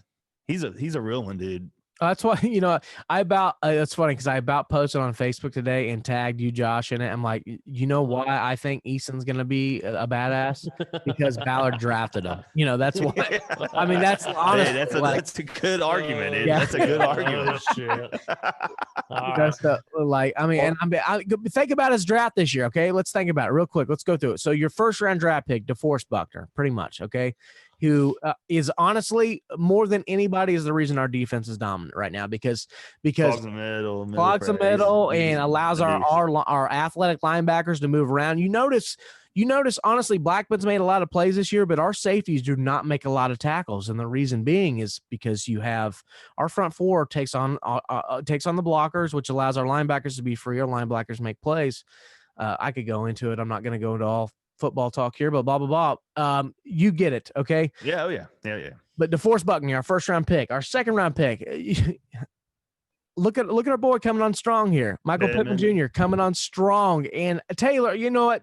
he's a real one, dude. That's why, it's funny because I about posted on Facebook today and tagged you, Josh, in it. I'm like, why I think Eason's going to be a badass? Because Ballard drafted him. That's why. That's honestly. Hey, that's a good argument, dude. Yeah. That's a good argument. Think about his draft this year, okay? Let's think about it real quick. Let's go through it. So your first round draft pick, DeForest Buckner, pretty much, okay? Who is honestly more than anybody is the reason our defense is dominant right now because clogs the middle and allows our athletic linebackers to move around. You notice honestly Blackman's made a lot of plays this year, but our safeties do not make a lot of tackles, and the reason being is because you have our front four takes on the blockers, which allows our linebackers to be free. Our linebackers make plays. I could go into it. I'm not going to go into all football talk here, but blah blah blah. You get it, okay? Yeah, oh yeah. But DeForest Buckner, our first round pick, our second round pick. Look at our boy coming on strong here, Michael Pittman Jr. coming on strong, and Taylor. You know what?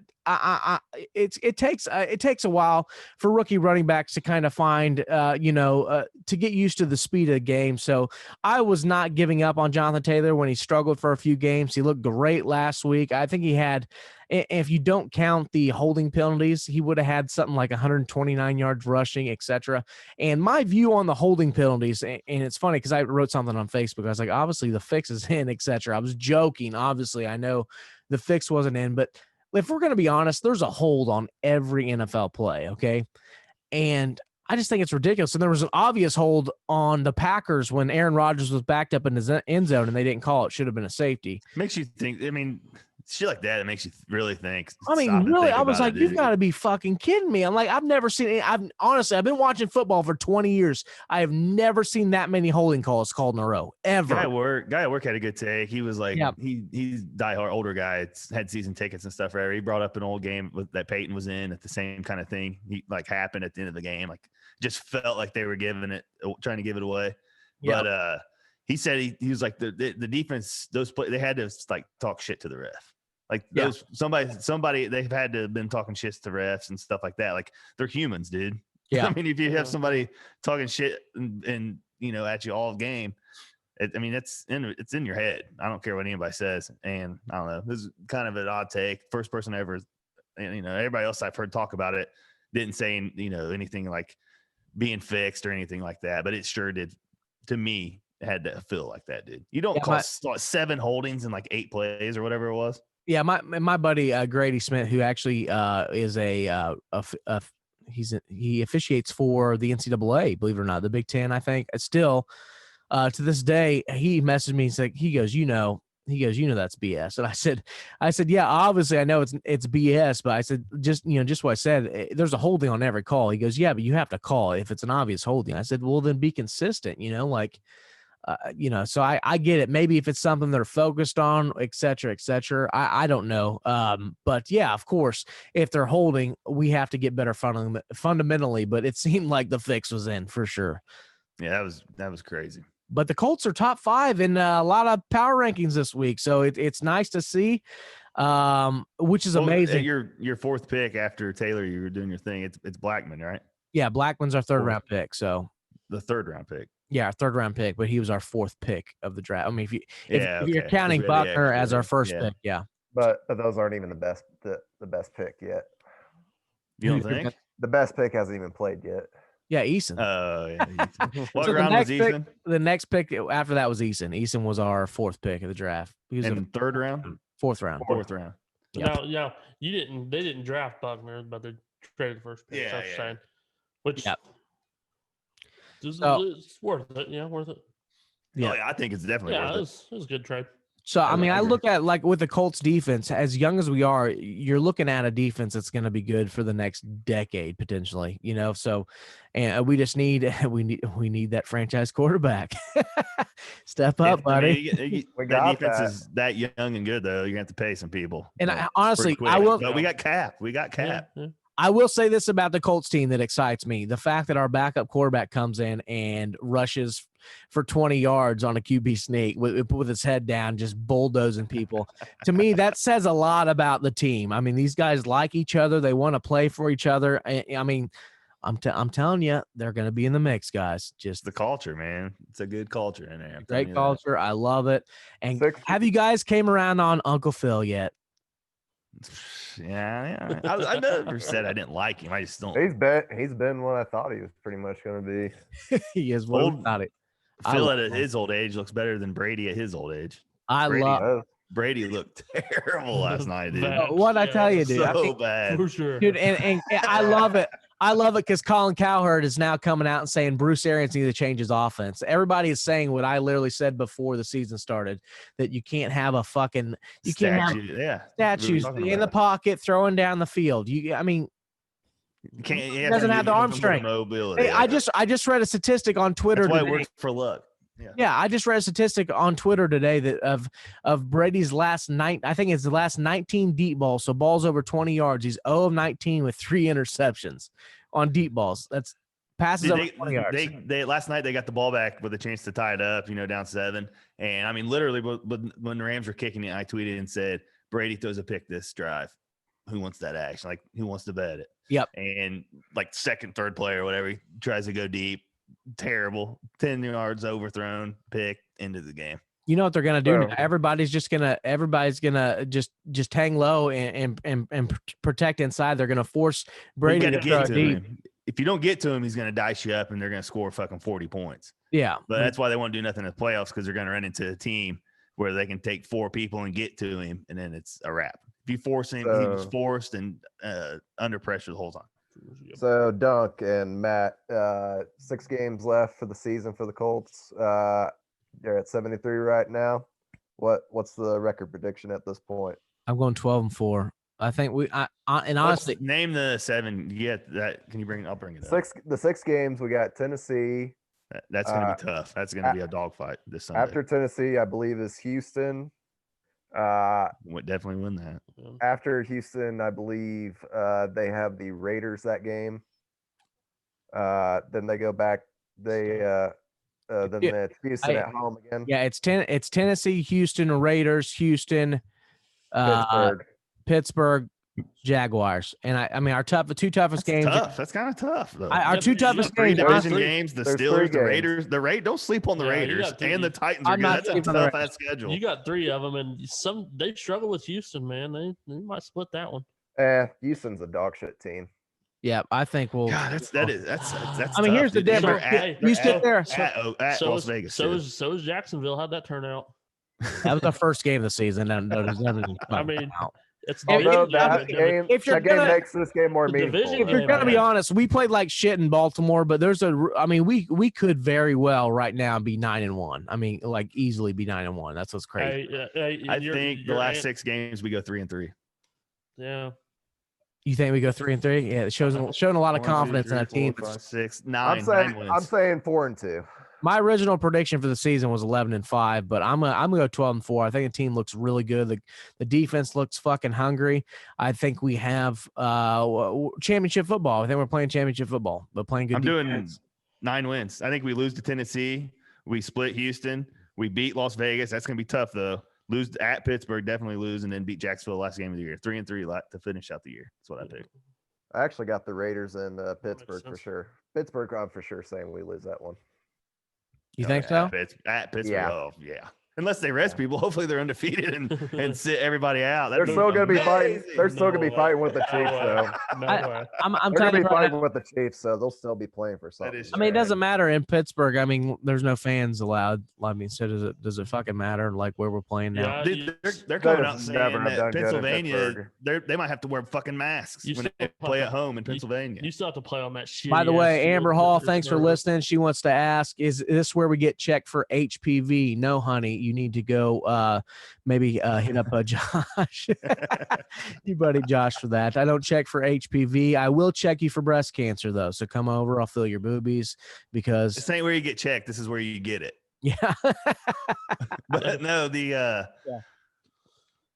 It takes a while for rookie running backs to kind of find to get used to the speed of the game. So I was not giving up on Jonathan Taylor when he struggled for a few games. He looked great last week. I think he had, if you don't count the holding penalties, he would have had something like 129 yards rushing, etc. And my view on the holding penalties, and it's funny because I wrote something on Facebook. I was like, obviously the fix is in, etc. I was joking. Obviously, I know the fix wasn't in, but if we're going to be honest, there's a hold on every NFL play, okay? And I just think it's ridiculous. And there was an obvious hold on the Packers when Aaron Rodgers was backed up in his end zone and they didn't call it. Should have been a safety. Makes you think, shit like that, it makes you really think. Really, I was like, you've got to be fucking kidding me. I'm like, I've never seen it. I've been watching football for 20 years. I have never seen that many holding calls called in a row, ever. Guy at work had a good take. He was like, he's diehard older guy. Had season tickets and stuff forever. He brought up an old game that Peyton was in at the same kind of thing. He happened at the end of the game. Like, just felt like they were trying to give it away. Yep. But he said he was like the defense, those play, they had to talk shit to the ref. Like somebody they've had to have been talking shit to refs and stuff like that. Like, they're humans, dude. Yeah. If you have somebody talking shit and at you all game, it's in your head. I don't care what anybody says. And I don't know. This is kind of an odd take. First person ever, everybody else I've heard talk about it didn't say anything like being fixed or anything like that. But it sure did, to me, had to feel like that, dude. You don't call 7 holdings in 8 plays or whatever it was. Yeah, my buddy Grady Smith, who actually is he officiates for the NCAA, believe it or not, the Big Ten, I think. Still, to this day, he messaged me. He goes, that's BS. And I said, yeah, obviously I know it's BS, but I said, just what I said, there's a holding on every call. He goes, yeah, but you have to call if it's an obvious holding. I said, well, then be consistent, so I get it. Maybe if it's something they're focused on, et cetera, I don't know. But yeah, of course, if they're holding, we have to get better fundamentally, but it seemed like the fix was in for sure. Yeah, that was crazy. But the Colts are top 5 in a lot of power rankings this week. So it's nice to see, which is amazing. Your 4th pick after Taylor, you were doing your thing. It's Blackman, right? Yeah. Blackman's our 3rd round pick. So the third round pick. Yeah, our third round pick, but he was our fourth pick of the draft. I mean, if you're okay. counting 'Cause we had the Buckner extra, as our first yeah. pick, yeah. But those aren't even the best pick yet. You don't Who do you think? The best pick hasn't even played yet. Yeah, Eason. Oh, yeah. Eason. What So round was Eason? The next pick after that was Eason. Eason was our fourth pick of the draft. He was In third round? Fourth round. Fourth round. Yep. No, they didn't draft Buckner, but they traded the first pick. Yeah, That's what I'm yeah. saying. Which So- it's worth it. Yeah, worth it. Yeah. Oh, yeah, I think it's definitely Yeah, worth it was a good trade. So, I mean, I agree. look at like with the Colts defense, as young as we are, you're looking at a defense that's going to be good for the next decade potentially, you know? So, and we just need that franchise quarterback. Step up, buddy. We that got defense that. is that young and good though. You're gonna have to pay some people. And But honestly, pretty I quick. will. But we got Cap. We got Cap. Yeah. I will say this about the Colts team that excites me. The fact that our backup quarterback comes in and rushes for 20 yards on a QB sneak with his head down, just bulldozing people. To me, that says a lot about the team. I mean, these guys like each other. They want to play for each other. I mean, I'm telling you, they're going to be in the mix, guys. Just The culture, man. It's a good culture in there. I'm telling great you that. culture. I love it. And have you guys came around on Uncle Phil yet? Yeah. I never said I didn't like him. I just don't. He's been what I thought he was pretty much going to be. He is what Old- about it. Phil at his old age looks better than Brady at his old age. Brady looked terrible last night, dude. What I tell you, dude. I So mean, bad. For sure. Dude, and I love it. I love it because Colin Cowherd is now coming out and saying Bruce Arians needs to change his offense. Everybody is saying what I literally said before the season started, that you can't have a fucking can't have statues in the pocket throwing down the field. He doesn't have the arm strength. Mobility. Hey, I just read a statistic on Twitter. That's why it today. works for luck. Yeah, I just read a statistic on Twitter today that of Brady's last I think it's the last 19 deep balls, so balls over 20 yards. He's 0 of 19 with 3 interceptions on deep balls. That's passes over 20 yards. They last night they got the ball back with a chance to tie it up, down 7. And I mean, literally, when the Rams were kicking it, I tweeted and said, Brady throws a pick this drive. Who wants that action? Like, who wants to bet it? Yep. And like second, third play or whatever, he tries to go deep. Terrible. 10 yards overthrown, pick, into the game. You know what they're gonna do? Everybody's gonna just hang low and protect inside. They're gonna force Brady to throw deep. Him. If you don't get to him, he's gonna dice you up, and they're gonna score fucking 40 points. Yeah, but that's why they won't do nothing in the playoffs, because they're gonna run into a team where they can take 4 people and get to him, and then it's a wrap. If you force him, he was forced and under pressure the whole time. So Dunk and Matt, 6 games left for the season for the Colts. They're at 73 right now. What's the record prediction at this point? I'm going 12-4. I think and honestly, name the 7. Yeah, that can you bring? I'll bring it up. The 6 games we got Tennessee. That's going to be tough. That's going to be a dogfight this Sunday. After Tennessee, I believe is Houston. Would definitely win that. After Houston, I believe they have the Raiders that game. Then they go back. It's Houston at home again. Yeah, it's Tennessee, Houston, Raiders, Houston, Pittsburgh, Jaguars, and I mean our two toughest games. Tough. That's kind of tough though. Our 2 toughest games. Games. The Steelers, the Raiders, don't sleep on the Raiders, and the Titans are good. That's a tough ass schedule. You got 3 of them, and they struggle with Houston, man. They might split that one. Houston's a dog shit team. Yeah, I think we'll. God, that's. I mean, here's the difference. You sit there at Las Vegas. So is Jacksonville. How'd that turn out? That was the first game of the season. And I mean, it's that game makes this game more meaningful. If you're gonna be honest, we played like shit in Baltimore, but we could very well right now be 9-1. I mean, like easily be 9-1. That's what's crazy. I think the last 6 games we go 3-3. Yeah. You think we go 3-3? Yeah, it showing a lot of confidence in a team. 4, 5, 6, 9. I'm saying 4-2. My original prediction for the season was 11-5, but I'm gonna go 12-4. I think the team looks really good. The defense looks fucking hungry. I think we have championship football. I think we're playing championship football, but playing good. I'm defense. doing 9 wins. I think we lose to Tennessee. We split Houston. We beat Las Vegas. That's gonna be tough though. Lose at Pittsburgh, definitely lose, and then beat Jacksonville last game of the year. 3-3 to finish out the year. That's what I picked. I actually got the Raiders and Pittsburgh for sure. Pittsburgh, I'm for sure saying we lose that one. You think so? At Pittsburgh, Yeah. oh yeah. Unless they rest people, hopefully they're undefeated and sit everybody out. They're still gonna be fighting. They're still gonna be fighting with the Chiefs, though. I'm They're telling gonna you be right fighting now, with the Chiefs, so they'll still be playing for something. I mean, it doesn't matter in Pittsburgh. I mean, there's no fans allowed. I mean, so does it fucking matter like where we're playing now? Dude, they're coming out saying that Pennsylvania, they might have to wear fucking masks when they play at home in Pennsylvania. You still have to play on that shit. By the way, Amber Hall, thanks for listening. She wants to ask, is this where we get checked for HPV? No, honey, you need to go maybe hit up Josh. You buddy Josh for that. I don't check for HPV. I will check you for breast cancer, though. So come over. I'll feel your boobies because this ain't where you get checked. This is where you get it. Yeah. But no,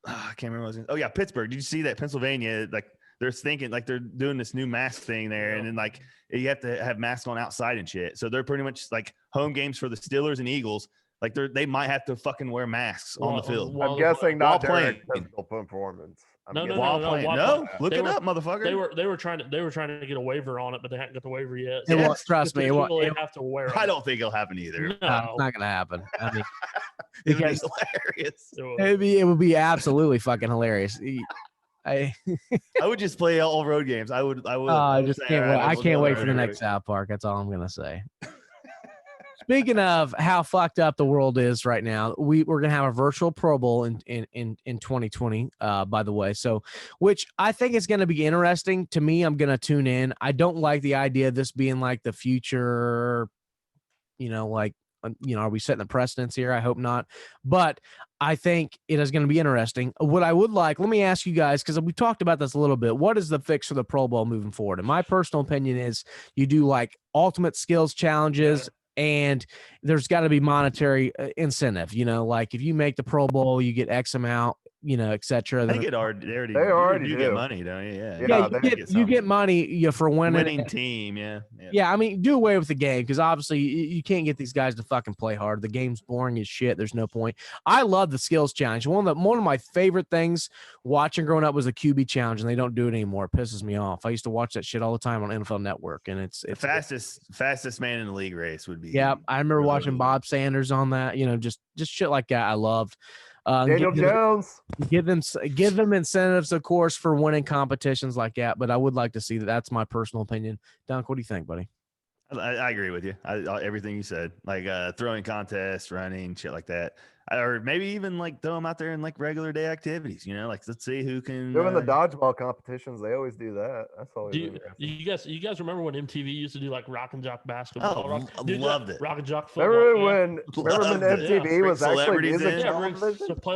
I can't remember what I was going to. Oh, yeah, Pittsburgh. Did you see that Pennsylvania, like, they're thinking, like, they're doing this new mask thing there, and then, like, you have to have masks on outside and shit. So they're pretty much, like, home games for the Steelers and Eagles. Like, they might have to fucking wear masks on the field. I'm guessing not during playing. physical performance. No, look it up, motherfucker. They were trying to get a waiver on it, but they hadn't got the waiver yet. It won't, trust me. They have to wear it. I don't think it'll happen either. No. It's not gonna happen. I mean, It would be because hilarious. it would be absolutely fucking hilarious. I would just play all road games. I would. I just can't wait. I can't wait for the next South Park. That's all I'm gonna say. Speaking of how fucked up the world is right now, we're gonna have a virtual Pro Bowl in 2020. By the way, so which I think is gonna be interesting. To me, I'm gonna tune in. I don't like the idea of this being like the future. Are we setting the precedence here? I hope not. But I think it is going to be interesting. What I would like, let me ask you guys, because we talked about this a little bit. What is the fix for the Pro Bowl moving forward? And my personal opinion is you do like ultimate skills challenges. And there's got to be monetary incentive, like if you make the Pro Bowl, you get X amount, et cetera. I think they already do get money, don't you? Yeah, you get money for winning team. Yeah. I mean, do away with the game because obviously you can't get these guys to fucking play hard. The game's boring as shit. There's no point. I love the skills challenge. One of my favorite things watching growing up was the QB challenge, and they don't do it anymore. It pisses me off. I used to watch that shit all the time on NFL Network, and it's the fastest man in the league race would be. Yeah, I remember watching Bob Sanders on that. Just shit like that. I loved. Daniel Jones. Give them incentives, of course, for winning competitions like that. But I would like to see that. That's my personal opinion. Dunk, what do you think, buddy? I agree with you. Everything you said, like throwing contests, running, shit like that, or maybe even like throw them out there in like regular day activities. Like let's see who can. Doing the dodgeball competitions, they always do that. That's always. You guys remember when MTV used to do like Rock and Jock basketball? Oh, loved it. Rock and Jock football. Remember when MTV was actually music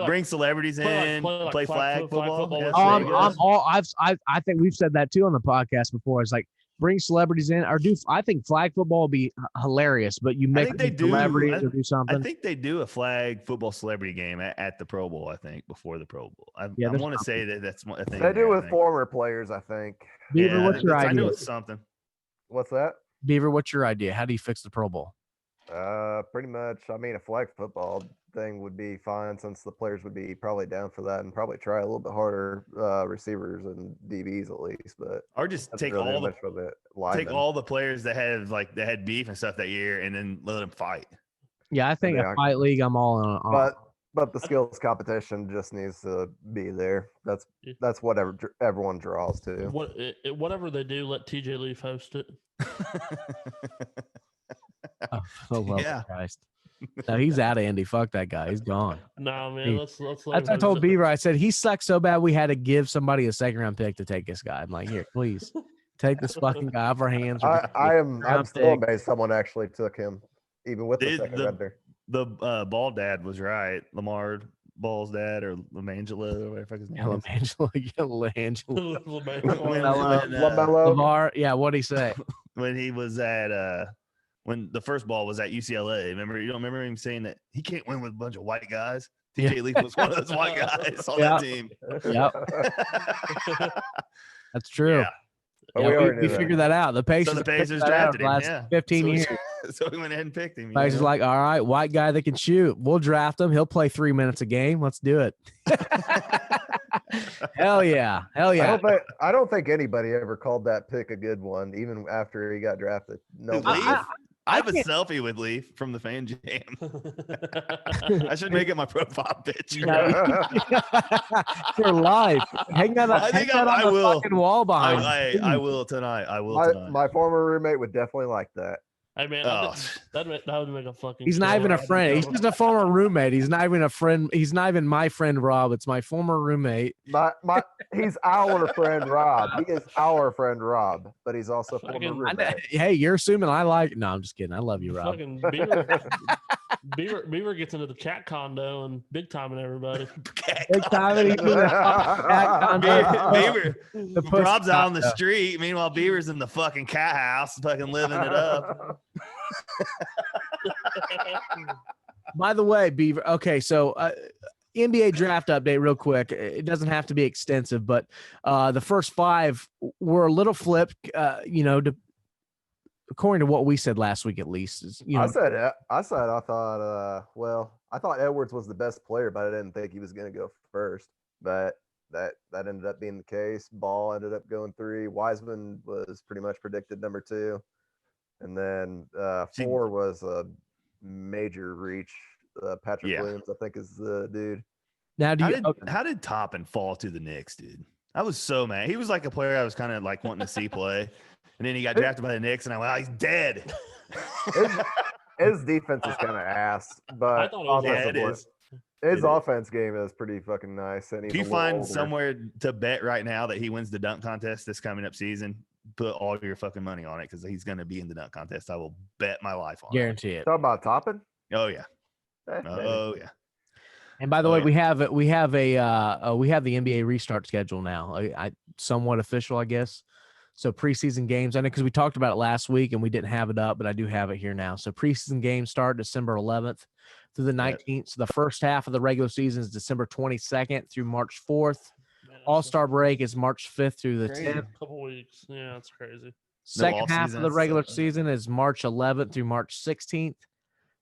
bring celebrities in, play flag football. I think we've said that too on the podcast before. It's like bring celebrities in, or I think flag football would be hilarious, but you make celebrities or do something. I think they do a flag football celebrity game at the Pro Bowl. I think before the Pro Bowl. I want to say that's a thing. They do with former players, I think. Beaver, what's your idea? I know it's something. What's that? Beaver, what's your idea? How do you fix the Pro Bowl? Pretty much. I mean, a flag football thing would be fine since the players would be probably down for that and probably try a little bit harder receivers and DBs at least. But or just take all the players that had beef and stuff that year and then let them fight. Yeah, I think a fight league. I'm all in. But the skills competition just needs to be there. That's whatever everyone draws to. Whatever they do, let TJ Leaf host it. Christ. No, he's out of Indy. Fuck that guy. He's gone. No, man. Let's I told Beaver, I said, he sucks so bad we had to give somebody a second round pick to take this guy. I'm like, here, please take this fucking guy off our hands. I'm still amazed someone actually took him, even with the second rounder. The Ball dad was right. Lamar Ball's dad or Lamangelo or whatever his name is. Lamar. Yeah, what'd he say? When he was at when the first ball was at UCLA. You don't remember him saying that he can't win with a bunch of white guys? TJ Leaf was one of those white guys on that team. Yep. That's true. Yeah. We figured that out. The Pacers drafted him. last 15 years. So we went ahead and picked him. Pacers like, all right, white guy that can shoot. We'll draft him. He'll play 3 minutes a game. Let's do it. Hell yeah. I don't think anybody ever called that pick a good one, even after he got drafted. No, Leaf. I have a can't- selfie with Leaf from the Fan Jam. I should make it my profile picture. For life. Hang that up. I think on I the will. fucking wall behind. I will tonight. I will my, tonight. my former roommate would definitely like that. Hey man, I think that would make a fucking. He's not even a friend. He's just a former roommate. He's not even a friend. He's not even my friend Rob. It's my former roommate. He's our friend Rob. He is our friend Rob, but he's also former roommate. Hey, you're assuming I like. No, I'm just kidding. I love you, Rob. Fucking Beaver gets into the cat condo and big timing everybody. Big timing. Beaver. Rob's out on the street. Meanwhile, Beaver's in the fucking cat house, fucking living it up. By the way, Beaver. Okay, so NBA draft update, real quick. It doesn't have to be extensive, but the first 5 were a little flipped. According to what we said last week, at least. I thought Edwards was the best player, but I didn't think he was going to go first. But that ended up being the case. Ball ended up going 3. Wiseman was pretty much predicted number 2. And then 4 was a major reach. Patrick Williams, I think, is the dude. Now, how did Toppin fall to the Knicks, dude? I was so mad. He was like a player I was kind of like wanting to see play. And then he got drafted by the Knicks, and he's dead. His defense is kind of ass, but his offense game is pretty fucking nice. And if you find somewhere to bet right now that he wins the dunk contest this coming up season, put all your fucking money on it because he's going to be in the dunk contest. I will bet my life on Guarantee it. Talk about Toppin? Oh yeah. Oh yeah. And by the way, we have the NBA restart schedule now. I somewhat official, I guess. So preseason games, I know because we talked about it last week and we didn't have it up, but I do have it here now. So preseason games start December 11th through the 19th. So the first half of the regular season is December 22nd through March 4th. All-Star break is March 5th through the 10th. A couple weeks. Yeah, that's crazy. Second half of the regular season is March 11th through March 16th.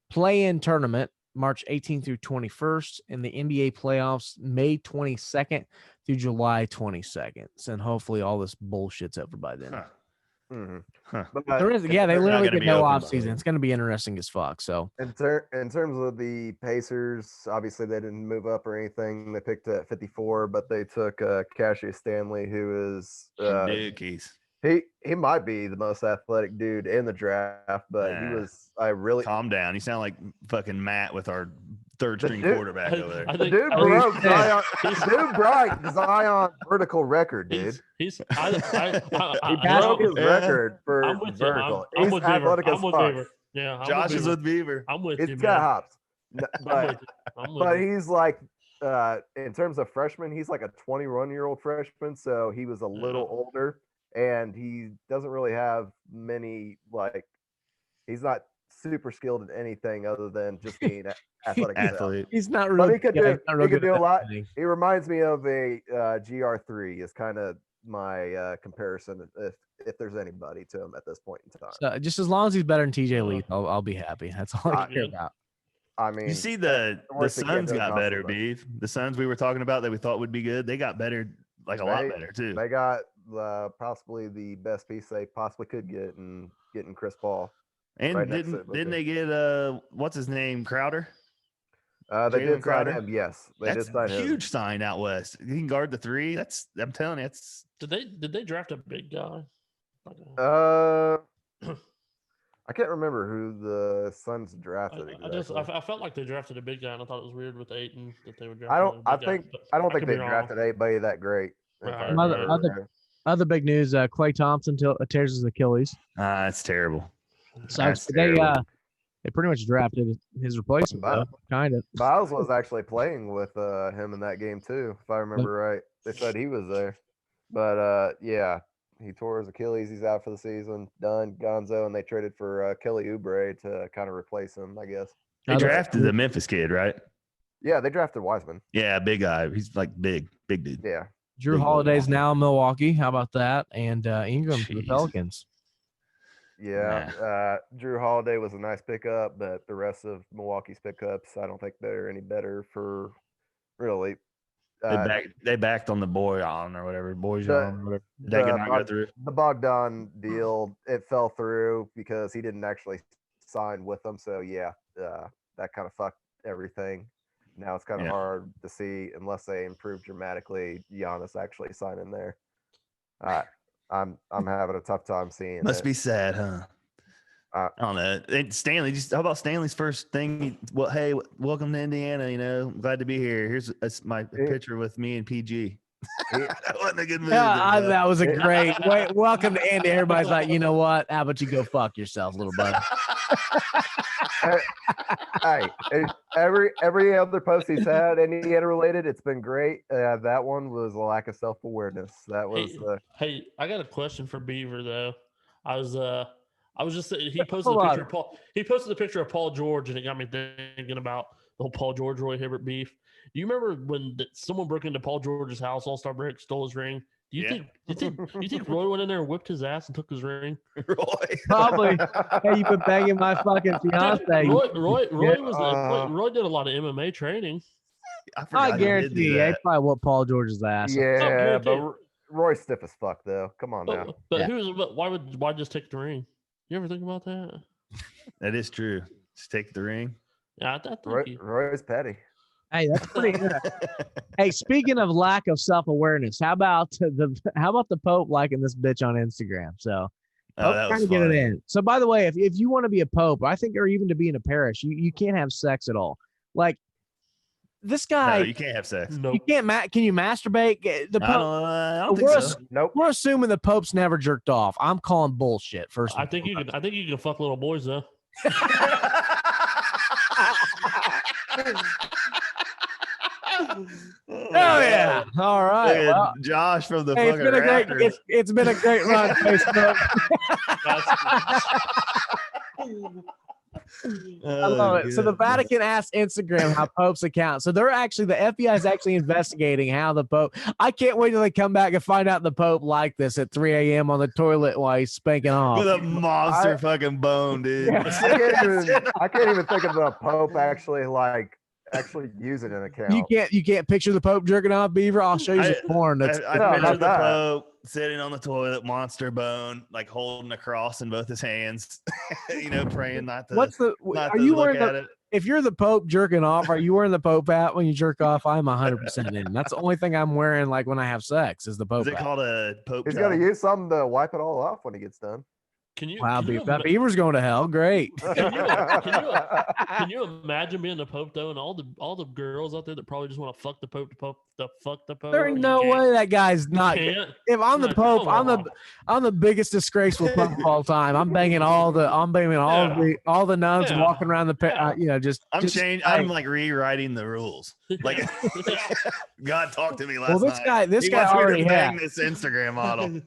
Play-in tournament, March 18th through 21st. And the NBA playoffs, May 22nd through July 22nd. And hopefully all this bullshit's over by then. Huh. Mm-hmm. Huh. But they literally get no off season. It's going to be interesting as fuck. So in terms of the Pacers, obviously they didn't move up or anything. They picked at 54, but they took Cassius Stanley, who is he might be the most athletic dude in the draft, but he was calm down. You sound like fucking Matt with our third string quarterback over there. The dude broke Zion's vertical record, dude. He broke his record for vertical. He's athletic as fuck. Yeah, Josh is with Beaver. I'm with you. He's got hops. I'm with But you. he's like, in terms of freshman, he's like a 21-year-old freshman, so he was a little older, and he doesn't really have many, he's not super skilled at anything other than just being athletic. Athlete. He's not really. But he could do a lot. He reminds me of a GR3 is kind of my comparison if there's anybody to him at this point in time. So just as long as he's better than TJ Leaf, I'll be happy. That's all I care about. I mean, you see the Suns got better, Beef. The Suns we were talking about that we thought would be good, they got better, a lot better too. They got possibly the best piece they possibly could get in getting Chris Paul. And right didn't they get what's his name, Crowder? They did sign him. Yes, they did sign him. Huge sign out west. He can guard the 3. I'm telling you, that's. Did they draft a big guy? I can't remember who the Suns drafted. I felt like they drafted a big guy, and I thought it was weird with Ayton that they would draft. I don't think they drafted anybody that great. Other big news: Klay Thompson tears his Achilles. That's terrible. So they pretty much drafted his replacement. Kind of. Miles was actually playing with him in that game too, if I remember right. They said he was there, but yeah, he tore his Achilles. He's out for the season. Done. Gonzo, and they traded for Kelly Oubre to kind of replace him, I guess. They drafted the Memphis kid, right? Yeah, they drafted Wiseman. Yeah, big guy. He's like big dude. Yeah. Drew Holiday's now in Milwaukee. How about that? And Ingram for the Pelicans. Yeah, Drew Holiday was a nice pickup, but the rest of Milwaukee's pickups, I don't think they're any better for really They backed on the Boyan or whatever. Boyan or whatever. That The, could not go through. the Bogdan deal, it fell through because he didn't actually sign with them. So yeah, that kind of fucked everything. Now it's kind of hard to see unless they improve dramatically. Giannis actually signing there. I'm having a tough time seeing. Must be sad, huh? I don't know. Stanley, how about Stanley's first thing? Well, hey, welcome to Indiana. You know, I'm glad to be here. Here's my picture with me and PG. That wasn't a good move. Yeah, that was a great. Welcome to Andy. Everybody's like, you know what? How about you go fuck yourself, little bud? Hey, every other post he's had, Indiana related, it's been great. That one was a lack of self awareness. That was. Hey, I got a question for Beaver though. I was just he posted a picture of Paul. He posted a picture of Paul George, and it got me thinking about the whole Paul George Roy Hibbert beef. Do you remember when someone broke into Paul George's house? All-Star break, stole his ring. Do you think Roy went in there and whipped his ass and took his ring? Roy, probably. Hey, you've been banging my fucking fiance. Roy did a lot of MMA training. I guarantee that's probably what Paul George's ass. Yeah, but Roy's stiff as fuck though. Come on now. But why just take the ring? You ever think about that? That is true. Just take the ring. Yeah, Roy's petty. Hey, that's pretty good. Hey, speaking of lack of self-awareness, how about the Pope liking this bitch on Instagram? So trying to get it in. So by the way, if you want to be a Pope, I think, or even to be in a parish, you can't have sex at all. Like this guy, no, you can't have sex. You can't. Can you masturbate? The Pope, I don't think so. Nope. We're assuming the Pope's never jerked off. I'm calling bullshit. First, I think you can fuck little boys though. Oh yeah! All right, well, Josh from the fucking Raptors. It's been a great run, Facebook. I love it. So the Vatican asked Instagram how Pope's account. So the FBI is actually investigating how the Pope. I can't wait till they come back and find out the Pope like this at 3 a.m. on the toilet while he's spanking off with a monster fucking bone, dude. I can't even think of the Pope actually using an account. You can't picture the Pope jerking off, Beaver. I'll show you some porn. I picture the Pope sitting on the toilet, monster bone, like holding a cross in both his hands, praying not to. If you're the Pope jerking off, are you wearing the Pope hat when you jerk off? I'm 100% in. That's the only thing I'm wearing, like when I have sex, is the Pope. Is it called a Pope? He's got to use something to wipe it all off when he gets done. Beaver's going to hell. Great. Can you imagine being the Pope though, and all the girls out there that probably just want to fuck the Pope fuck the Pope? There ain't no way that guy's not. If I'm the Pope, I'm the biggest disgraceful Pope of all time. I'm banging all the nuns walking around the I'm like rewriting the rules. Like God talked to me last night. This guy already had this Instagram model.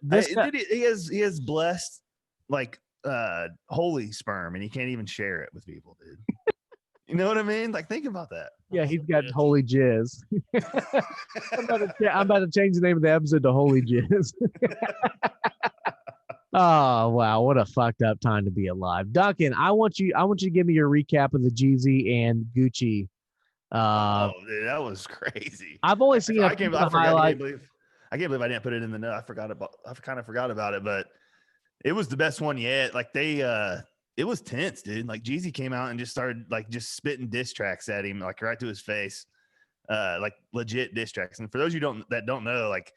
He has blessed like holy sperm, and he can't even share it with people, dude. You know what I mean? Like, think about that. Yeah, he's got holy jizz. I'm about to change the name of the episode to Holy Jizz. Oh wow, what a fucked up time to be alive. Duncan, I want you to give me your recap of the Jeezy and Gucci. Dude, that was crazy. I've only seen I can't believe I didn't put it in the note. I kind of forgot about it, but it was the best one yet. Like it was tense, dude. Like Jeezy came out and just started like just spitting diss tracks at him, like right to his face, like legit diss tracks. And for those of you that don't know, like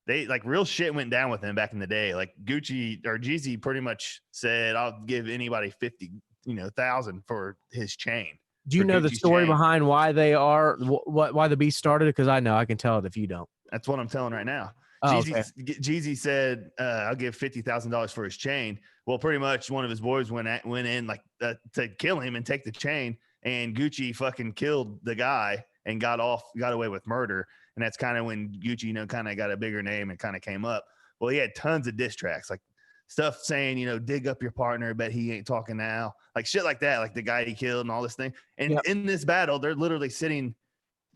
they like real shit went down with him back in the day. Like Jeezy pretty much said, "I'll give anybody 50,000 for his chain." Do you know the story behind why they are why the beef started? Because I know, I can tell it if you don't. That's what I'm telling right now. Jeezy said, "I'll give $50,000 for his chain." Well, pretty much one of his boys went in like to kill him and take the chain, and Gucci fucking killed the guy and got away with murder. And that's kind of when Gucci, kind of got a bigger name and kind of came up. Well, he had tons of diss tracks, like stuff saying, dig up your partner, bet he ain't talking now, like shit like that, like the guy he killed and all this thing. And in this battle, they're literally sitting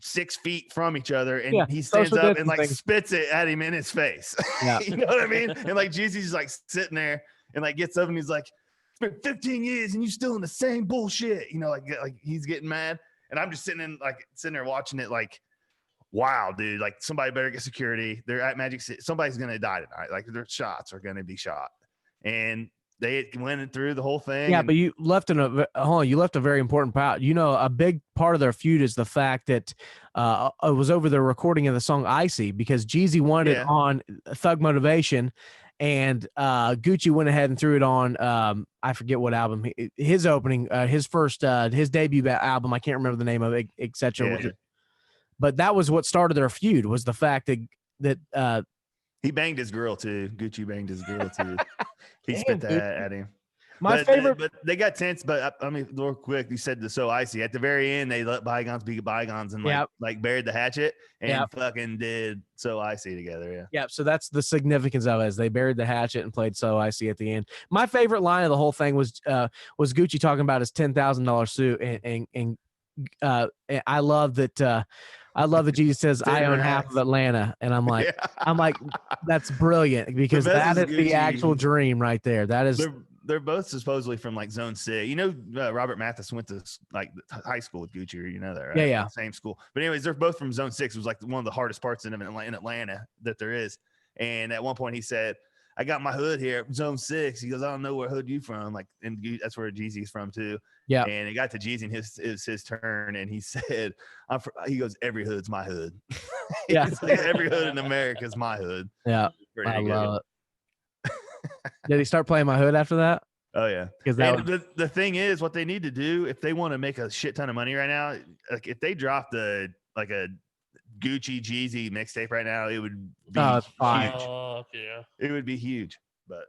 6 feet from each other, and he stands up and like spits it at him in his face. Yeah. You know what I mean? And like Jeezy's like sitting there and like gets up and he's like, "It's been 15 years and you still in the same bullshit." Like he's getting mad, and I'm just sitting there watching it like, wow, dude, like somebody better get security. They're at Magic City. Somebody's going to die tonight. Like their shots are going to be shot. And they went through the whole thing. Yeah, and, but you left you left a very important part. You know, a big part of their feud is the fact that it was over the recording of the song Icy, because Jeezy wanted it on Thug Motivation, and Gucci went ahead and threw it on I forget what album, his opening, his first his debut album. I can't remember the name of it, etc. Yeah. But that was what started their feud, was the fact that he banged his girl too. Gucci banged his girl too. He spit that at him. My favorite, but they got tense. But I mean, real quick, you said the So Icy at the very end. They let bygones be bygones and like buried the hatchet and fucking did So Icy together. Yeah. Yeah. So that's the significance of it, is they buried the hatchet and played So Icy at the end. My favorite line of the whole thing was Gucci talking about his $10,000 suit, and I love that. I love that Jesus says, "I own half of Atlanta," and I'm like, that's brilliant, because that is the actual dream right there. That is. They're both supposedly from like Zone 6. You know, Robert Mathis went to like high school with Gucci, you know that, right? Yeah. Same school. But anyways, they're both from Zone 6. It was like one of the hardest parts in Atlanta that there is. And at one point he said, I got my hood here at Zone 6. He goes, I don't know where hood you from. Like, and that's where Jeezy's from too. Yeah. And it got to Jeezy and his turn. And he said, he goes, every hood's my hood. Yeah. Like, every hood in America is my hood. Yeah. I love it. Did he start playing My Hood after that? Oh yeah, because the thing is, what they need to do if they want to make a shit ton of money right now, like if they dropped a Gucci Jeezy mixtape right now, it would be huge. It would be huge. But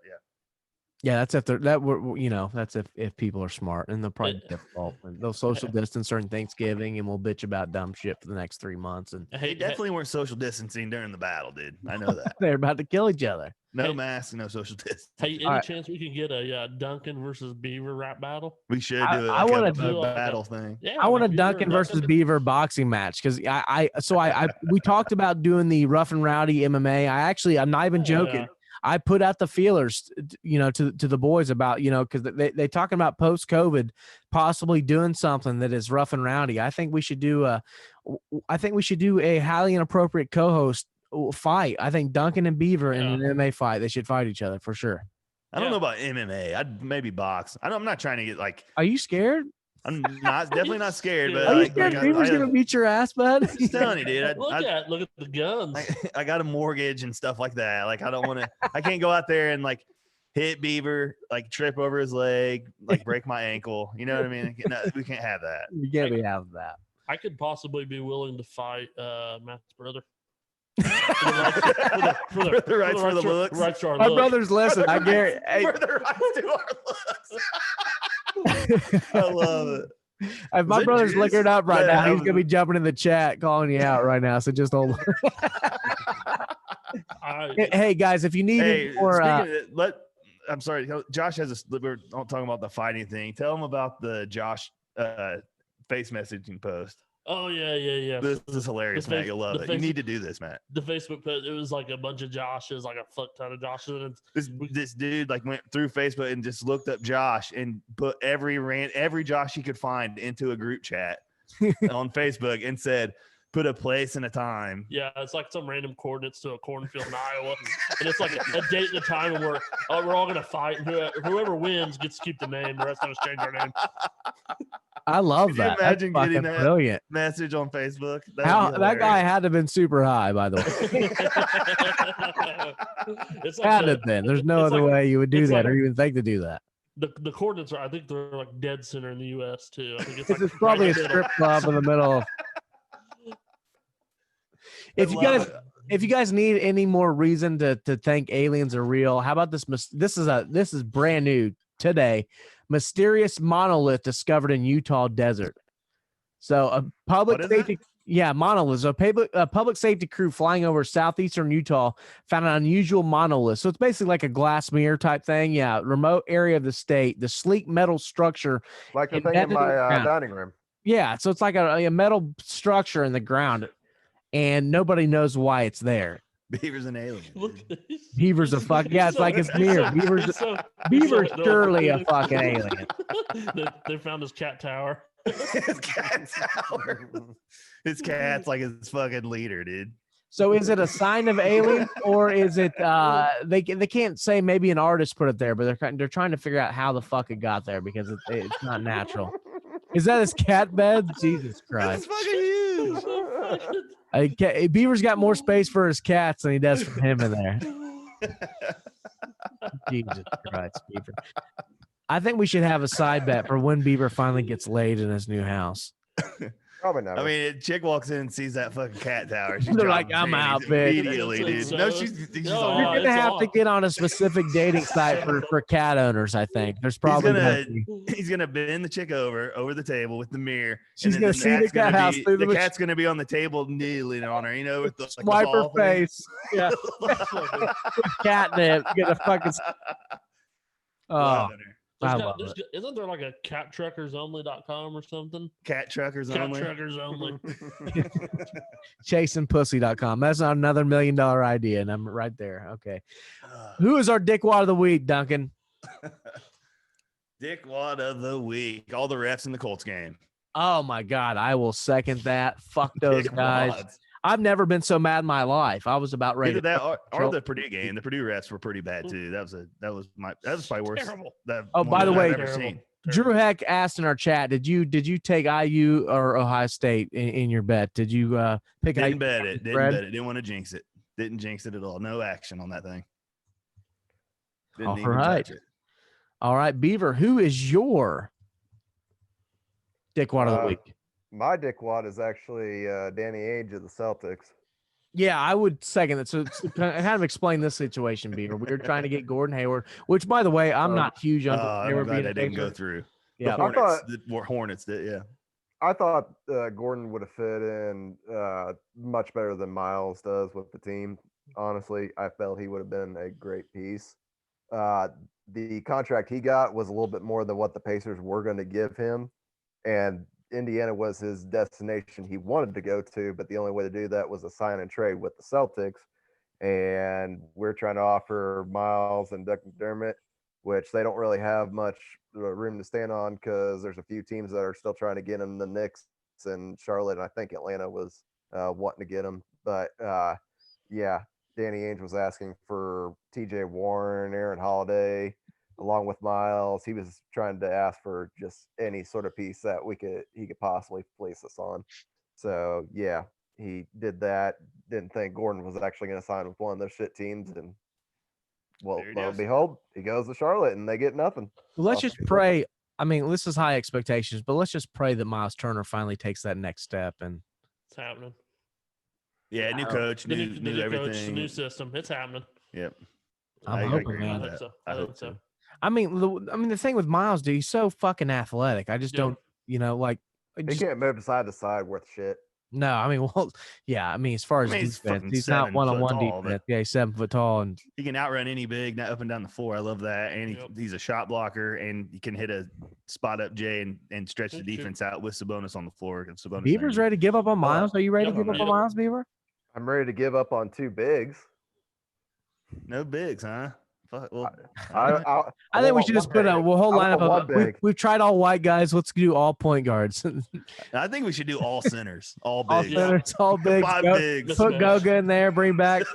that's if that's if people are smart, and they'll probably default, and they'll social distance during Thanksgiving, and we'll bitch about dumb shit for the next 3 months. And they definitely weren't social distancing during the battle, dude. I know that. They're about to kill each other. No mask, no social distance. Hey, any chance we can get a Duncan versus Beaver rap battle? We should do it. I want to do a battle thing. Yeah, I want a Duncan versus Beaver boxing match, because we talked about doing the Rough and Rowdy MMA. I'm not even joking. I put out the feelers, to the boys about, because they talking about post-COVID possibly doing something that is rough and rowdy. I think we should do a highly inappropriate co-host fight. I think Duncan and Beaver in an MMA fight, they should fight each other for sure. I don't know about MMA. I'd maybe box. I'm not trying to get like. Are you scared? I'm definitely not scared. But are you scared Beaver's gonna beat your ass, bud? I'm telling you, dude. Look at the guns. I got a mortgage and stuff like that. Like I don't want to. I can't go out there and like hit Beaver, like trip over his leg, like break my ankle. You know what I mean? No, we can't have that. You can't have that. I could possibly be willing to fight Matt's brother. For the looks. My brothers listen. I guarantee. For the rights to our looks. I love it. If my brother's liquored up right now, he's gonna be jumping in the chat, calling you out right now. So just hold on. Hey guys, if you need any more, I'm sorry. Josh has we're talking about the fighting thing. Tell him about the Josh face messaging post. Oh yeah. This is hilarious, Matt. You'll love it. You need to do this, Matt. The Facebook post, it was like a bunch of Joshes, like a fuck ton of Joshes. This dude like went through Facebook and just looked up Josh and put every Josh he could find into a group chat on Facebook and said, put a place and a time. Yeah, it's like some random coordinates to a cornfield in Iowa, and it's like a date and a time, and we're all gonna fight. And whoever wins gets to keep the name. The rest of us change our name. I love that. Imagine That's getting that brilliant message on Facebook. That guy had to have been super high, by the way. It's had to have been. There's no other way you would do that or even think to do that. The coordinates are, I think they're like dead center in the U.S. too. I think it's probably a strip club in the middle. If you guys need any more reason to think aliens are real, how about this? This is brand new today. Mysterious monolith discovered in Utah desert. So a public safety, monolith. So a public safety crew flying over southeastern Utah found an unusual monolith. So it's basically like a glass mirror type thing. Yeah, remote area of the state. The sleek metal structure, like the thing in my dining room. Yeah, so it's like a metal structure in the ground, and nobody knows why it's there. Beaver's an alien. Beaver's a fuck. Yeah, it's like his mirror. Beaver's surely a fucking alien. They found his cat tower. His cat tower. His cat's like his fucking leader, dude. So is it a sign of aliens, or is it they can't say maybe an artist put it there, but they're trying to figure out how the fuck it got there because it's not natural. Is that his cat bed? Jesus Christ! It's fucking huge. Beaver's got more space for his cats than he does for him in there. Jesus Christ, Beaver. I think we should have a side bet for when Beaver finally gets laid in his new house. Probably not. I mean, a chick walks in and sees that fucking cat tower. She's They're like, I'm out, bitch. immediately, dude. No, she's You're gonna have to get on a specific dating site for cat owners. I think there's probably he's gonna bend the chick over the table with the mirror. She's gonna see the cat house. The cat's gonna be on the table kneeling on her. You know, with the swipe her face. Yeah, catnip. Get a fucking. Oh. Isn't there like a cattruckersonly.com or something? Cat truckers only. Cat truckers only. Chasingpussy.com. That's not another $1 million idea, and I'm right there. Okay. Who is our dickwad of the week, Duncan? Dickwad of the week. All the refs in the Colts game. Oh my God, I will second that. Fuck those guys. I've never been so mad in my life. I was about ready. Or the Purdue game. The Purdue refs were pretty bad too. That was probably worse. Terrible. By the way, I've ever seen. Drew Heck asked in our chat, did you take IU or Ohio State in your bet? Did you pick? Didn't bet it. Didn't want to jinx it. Didn't jinx it at all. No action on that thing. Didn't even touch it. All right, Beaver. Who is your dickwad of the week? My dickwad is actually Danny Ainge of the Celtics. Yeah, I would second it. So kind of explain this situation, Beaver. We were trying to get Gordon Hayward, which, by the way, I'm not huge on. I'm glad that didn't go through. Yeah, the Hornets did. Yeah, I thought Gordon would have fit in much better than Miles does with the team. Honestly, I felt he would have been a great piece. The contract he got was a little bit more than what the Pacers were going to give him, and Indiana was his destination he wanted to go to, but the only way to do that was a sign and trade with the Celtics. And we're trying to offer Miles and Doug McDermott, which they don't really have much room to stand on because there's a few teams that are still trying to get him. The Knicks and Charlotte, and I think Atlanta was wanting to get him. But yeah, Danny Ainge was asking for TJ Warren, Aaron Holiday, along with Miles. He was trying to ask for just any sort of piece that he could possibly place us on. So yeah, he did that. Didn't think Gordon was actually going to sign with one of those shit teams, and lo and behold, he goes to Charlotte and they get nothing. Well, let's just pray. I mean, this is high expectations, but let's just pray that Miles Turner finally takes that next step. And it's happening. Yeah, new coach, new everything, coach, new system. It's happening. Yep. I'm hoping, man. I hope so. I mean, the thing with Miles, dude, he's so fucking athletic. I just don't, like. He can't move side to side worth shit. No, I mean, well, yeah. I mean, as far as defense, he's not one-on-one defense. Yeah, he's 7 foot tall, and he can outrun any big, up and down the floor. I love that, and he's a shot blocker, and he can hit a spot up J and stretch the defense out with Sabonis on the floor. Beaver's ready to give up on Miles. Are you ready to give up on Miles, Beaver? I'm ready to give up on 2 bigs. No bigs, huh? Well, I think we should just put a whole lineup of. We've tried all white guys. Let's do all point guards. I think we should do all centers, all bigs, all centers, all bigs. 5 bigs. Put Goga in there. Bring back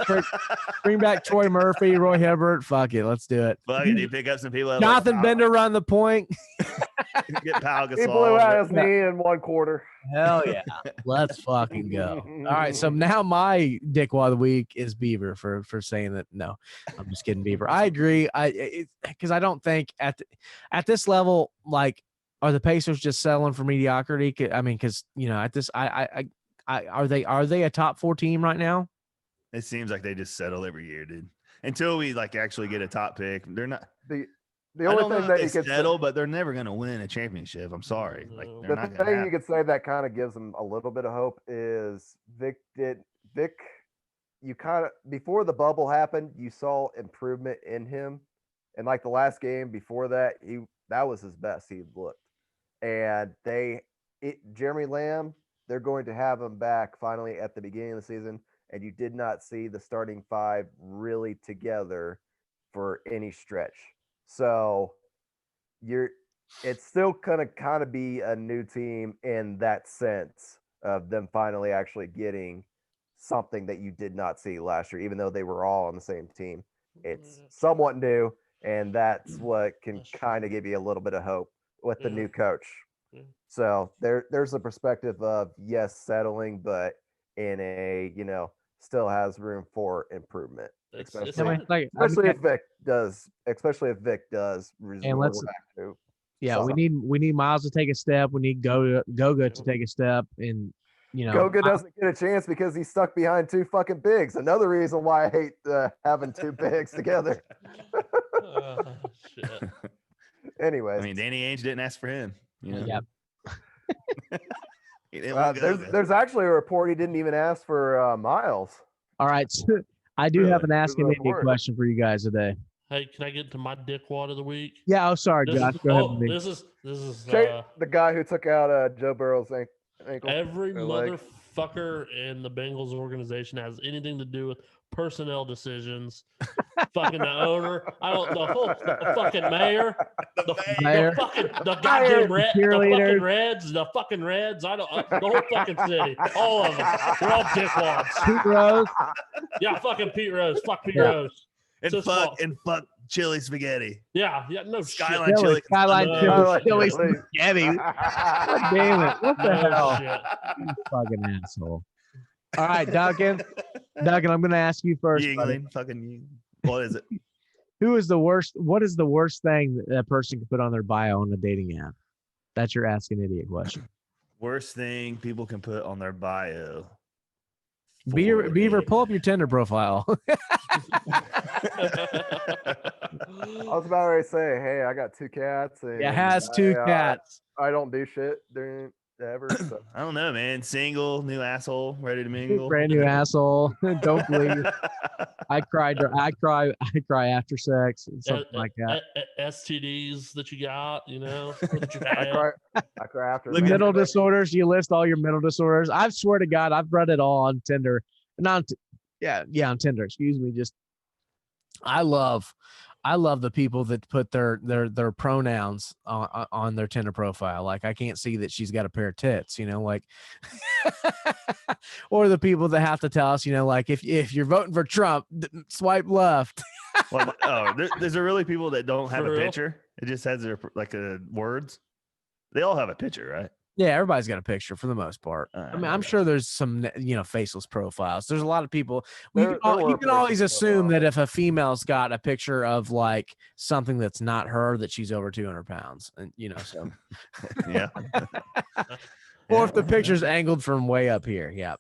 Troy Murphy, Roy Hibbert. Fuck it, let's do it. Fuck it, dude. Pick up some people. Jonathan Bender run the point. Get Pau Gasol. He blew out his knee in 1 quarter. Hell yeah. Let's fucking go. All right. So now my dickwad of the week is Beaver for saying that. No, I'm just kidding, Beaver. I agree. Because I don't think at this level, like, are the Pacers just settling for mediocrity? I mean, because, at this, are they a top 4 team right now? It seems like they just settle every year, dude. Until we actually get a top pick. They're not. The only thing that you could settle, but they're never going to win a championship. I'm sorry. The thing you could say that kind of gives them a little bit of hope is Vic. You kind of, before the bubble happened, you saw improvement in him, and like the last game before that, that was his best he'd looked. And Jeremy Lamb, they're going to have him back finally at the beginning of the season, and you did not see the starting 5 really together for any stretch. So it's still gonna kind of be a new team in that sense of them finally actually getting something that you did not see last year, even though they were all on the same team. It's somewhat new, and that's what can kind of give you a little bit of hope with the new coach. So there's a perspective of yes, settling, but in a still has room for improvement, especially if Vic does And let's back to we need Miles to take a step. We need Goga to take a step, and Goga doesn't get a chance because he's stuck behind two fucking bigs. Another reason why I hate having two bigs together. Shit. Anyways, I mean, Danny Ainge didn't ask for him. Yep. There's actually a report he didn't even ask for Miles. All right, so I do have an Ask an Idiot question for you guys today. Hey, can I get to my dickwad of the week? Yeah. Oh, sorry, Josh. Go ahead. This is the guy who took out Joe Burrow's ankle. Every motherfucker in the Bengals organization has anything to do with personnel decisions. Fucking the owner, the fucking mayor, the goddamn the fucking Reds. I don't the whole fucking city, all of them. They're all dickwads. Pete Rose. Yeah, fucking Pete Rose. Fuck Pete Rose. And fuck chili spaghetti. Yeah, no Skyline shit. Chili spaghetti. God damn it! What the hell? You fucking asshole. All right, Duncan. I'm going to ask you first. What is it? What is the worst thing that a person can put on their bio on a dating app? That's your Ask an Idiot question. Worst thing people can put on their bio. Beaver, pull up your Tinder profile. I was about to say, hey, I got two cats. And has two cats. I don't do shit during ever. So. I don't know, man. Single, new asshole, ready to mingle. Brand new asshole. Don't believe. I cry after sex and something like that. STDs that you got, that you I cry after mental disorders. You list all your mental disorders. I swear to God, I've read it all on Tinder. On Tinder. Excuse me. Just I love the people that put their pronouns on their Tinder profile. Like I can't see that she's got a pair of tits, like, or the people that have to tell us, like if you're voting for Trump, swipe left. There's really people that don't have a picture. It just has their words. They all have a picture, right? Yeah, everybody's got a picture for the most part. I mean, I'm sure there's some, faceless profiles. There's a lot of people. You can always assume that if a female's got a picture of like something that's not her, that she's over 200 pounds, and so. Yeah. Or if the picture's angled from way up here, yeah.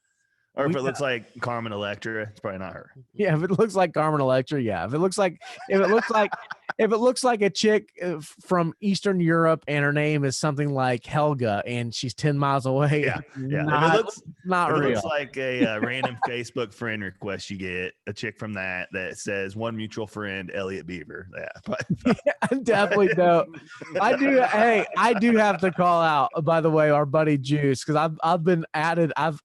Or if it looks like Carmen Electra, it's probably not her. Yeah, if it looks like Carmen Electra, yeah. If it looks like a chick from Eastern Europe and her name is something like Helga and she's 10 miles away, yeah. Not if real. It looks like a random Facebook friend request you get, a chick from that says one mutual friend, Elliot Beaver. Yeah, I definitely don't. I do. Hey, I do have to call out, by the way, our buddy Juice, because I've been added. I've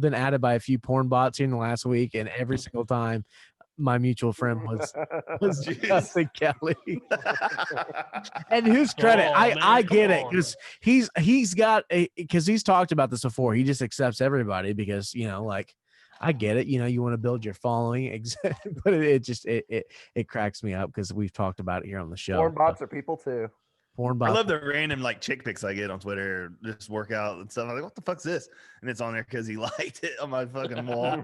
been added by a few porn bots here in the last week, and every single time my mutual friend was Justin Kelly. And whose credit? I get it, because he's talked about this before. He just accepts everybody because I get it. You want to build your following, but it cracks me up because we've talked about it here on the show. Porn bots are people too. Porn bots. I love the random chick pics I get on Twitter, just workout and stuff. I'm like, what the fuck's this? And it's on there because he liked it on my fucking wall.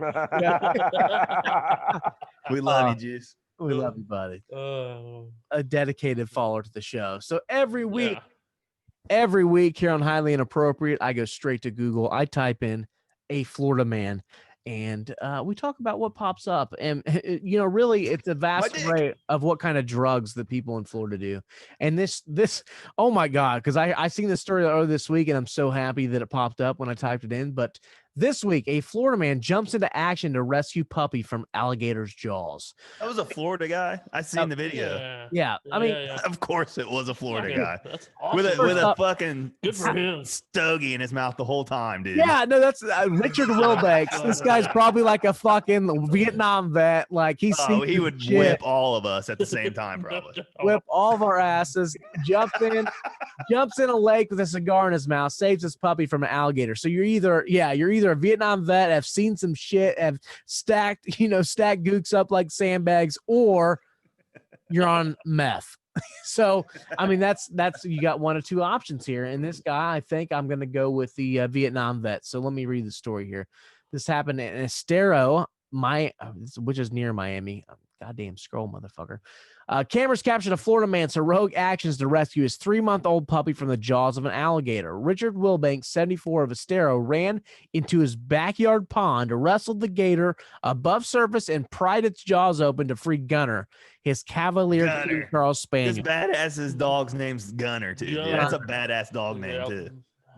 We love you, Juice. We love you, buddy. A dedicated follower to the show. So every week here on Highly Inappropriate, I go straight to Google. I type in a Florida man. And we talk about what pops up, and really, it's a vast array of what kind of drugs that people in Florida do. And this, oh my God, because I seen this story earlier this week, and I'm so happy that it popped up when I typed it in. But This week, a Florida man jumps into action to rescue puppy from alligator's jaws. That was a Florida guy. I seen the video. Yeah, I mean, of course it was a Florida guy That's awesome. with a fucking Good for him. stogie in his mouth the whole time, dude. Yeah, no, that's Richard Wilbanks. This guy's probably like a fucking Vietnam vet. Like he would whip all of us at the same time, probably. Whip all of our asses. Jumps in a lake with a cigar in his mouth. Saves his puppy from an alligator. So you're either a Vietnam vet, have seen some shit, have stacked gooks up like sandbags, or you're on meth. So, I mean, that's you got one of two options here. And this guy, I think I'm going to go with the Vietnam vet. So let me read the story here. This happened in Estero, which is near Miami. Goddamn scroll, motherfucker. Cameras captured a Florida man's heroic actions to rescue his 3-month-old puppy from the jaws of an alligator. Richard Wilbanks, 74 of Estero, ran into his backyard pond, wrestled the gator above surface, and pried its jaws open to free Gunner, his Cavalier King Charles Spaniel. This badass's dog's name's Gunner, too. Yeah. Yeah, that's a badass dog name, too.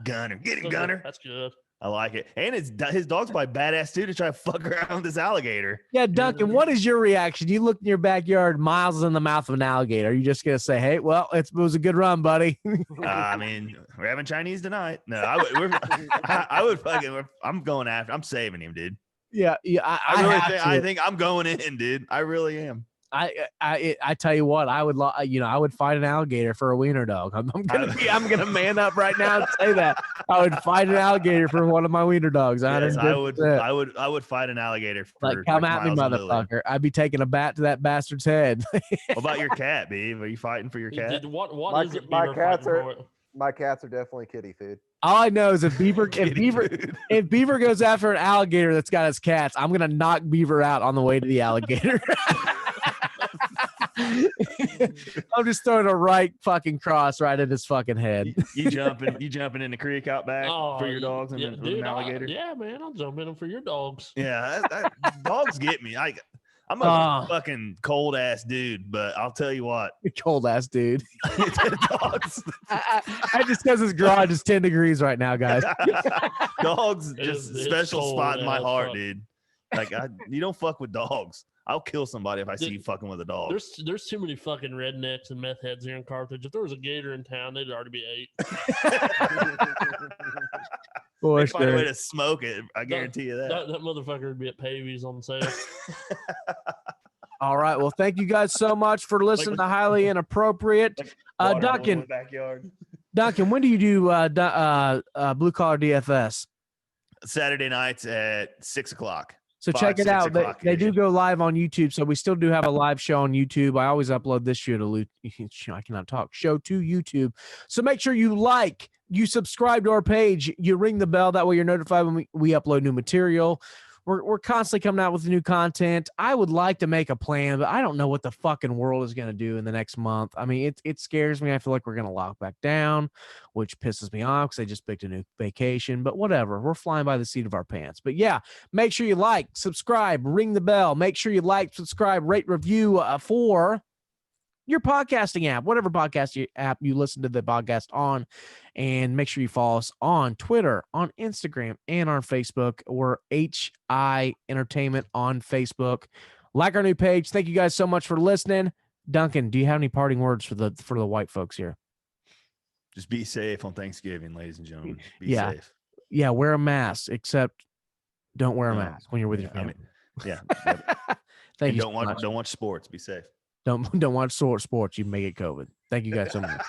Gunner. Get it, Gunner. That's good. I like it. And his dog's probably badass, too, to try to fuck around with this alligator. Yeah, Duncan, what is your reaction? You look in your backyard, miles in the mouth of an alligator. Are you just going to say, hey, well, it was a good run, buddy? I mean, we're having Chinese tonight. No, I'm going after. I'm saving him, dude. Yeah. I think I'm going in, dude. I really am. I tell you what, I would fight an alligator for a wiener dog. I'm gonna man up right now and say that I would fight an alligator for one of my wiener dogs. Yes, I would fight an alligator. Come at me, motherfucker! I'd be taking a bat to that bastard's head. What about your cat, Beav? Are you fighting for your cat? My cats are definitely kitty food. All I know is if Beaver goes after an alligator that's got his cats, I'm gonna knock Beaver out on the way to the alligator. I'm just throwing a right fucking cross right at his fucking head. You jumping in the creek out back for your dogs and an alligator? Yeah, man, I'll jump in them for your dogs. Yeah, dogs get me. I'm a fucking cold ass dude, but I'll tell you what. Cold ass dude. Dogs. I just because his garage is 10 degrees right now, guys. Dogs just a special spot in my heart, dude. Like you don't fuck with dogs. I'll kill somebody if I see you fucking with a dog. There's too many fucking rednecks and meth heads here in Carthage. If there was a gator in town, they'd already be 8. They find a way to smoke it. I guarantee you that. That motherfucker would be at Pavy's on sale. All right. Well, thank you guys so much for listening to Highly Inappropriate. Duncan, when do you do Blue Collar DFS? Saturday nights at 6:00. So check it out. They do go live on YouTube. So we still do have a live show on YouTube. I always upload this show to YouTube. So make sure you subscribe to our page, you ring the bell. That way you're notified when we upload new material. We're constantly coming out with new content. I would like to make a plan, but I don't know what the fucking world is going to do in the next month. I mean, it scares me. I feel like we're going to lock back down, which pisses me off because I just picked a new vacation. But whatever, we're flying by the seat of our pants. But yeah, make sure you like, subscribe, ring the bell. Make sure you like, subscribe, rate, review for your podcasting app, whatever podcast app you listen to the podcast on. And make sure you follow us on Twitter, on Instagram, and on Facebook. We're HI Entertainment on Facebook. Like our new page. Thank you guys so much for listening. Duncan, do you have any parting words for the white folks here? Just be safe on Thanksgiving, ladies and gentlemen. Be safe. Yeah, wear a mask, except don't wear a mask when you're with your family. Thank you. Don't watch sports. Be safe. Don't watch sports. You may get COVID. Thank you guys so much.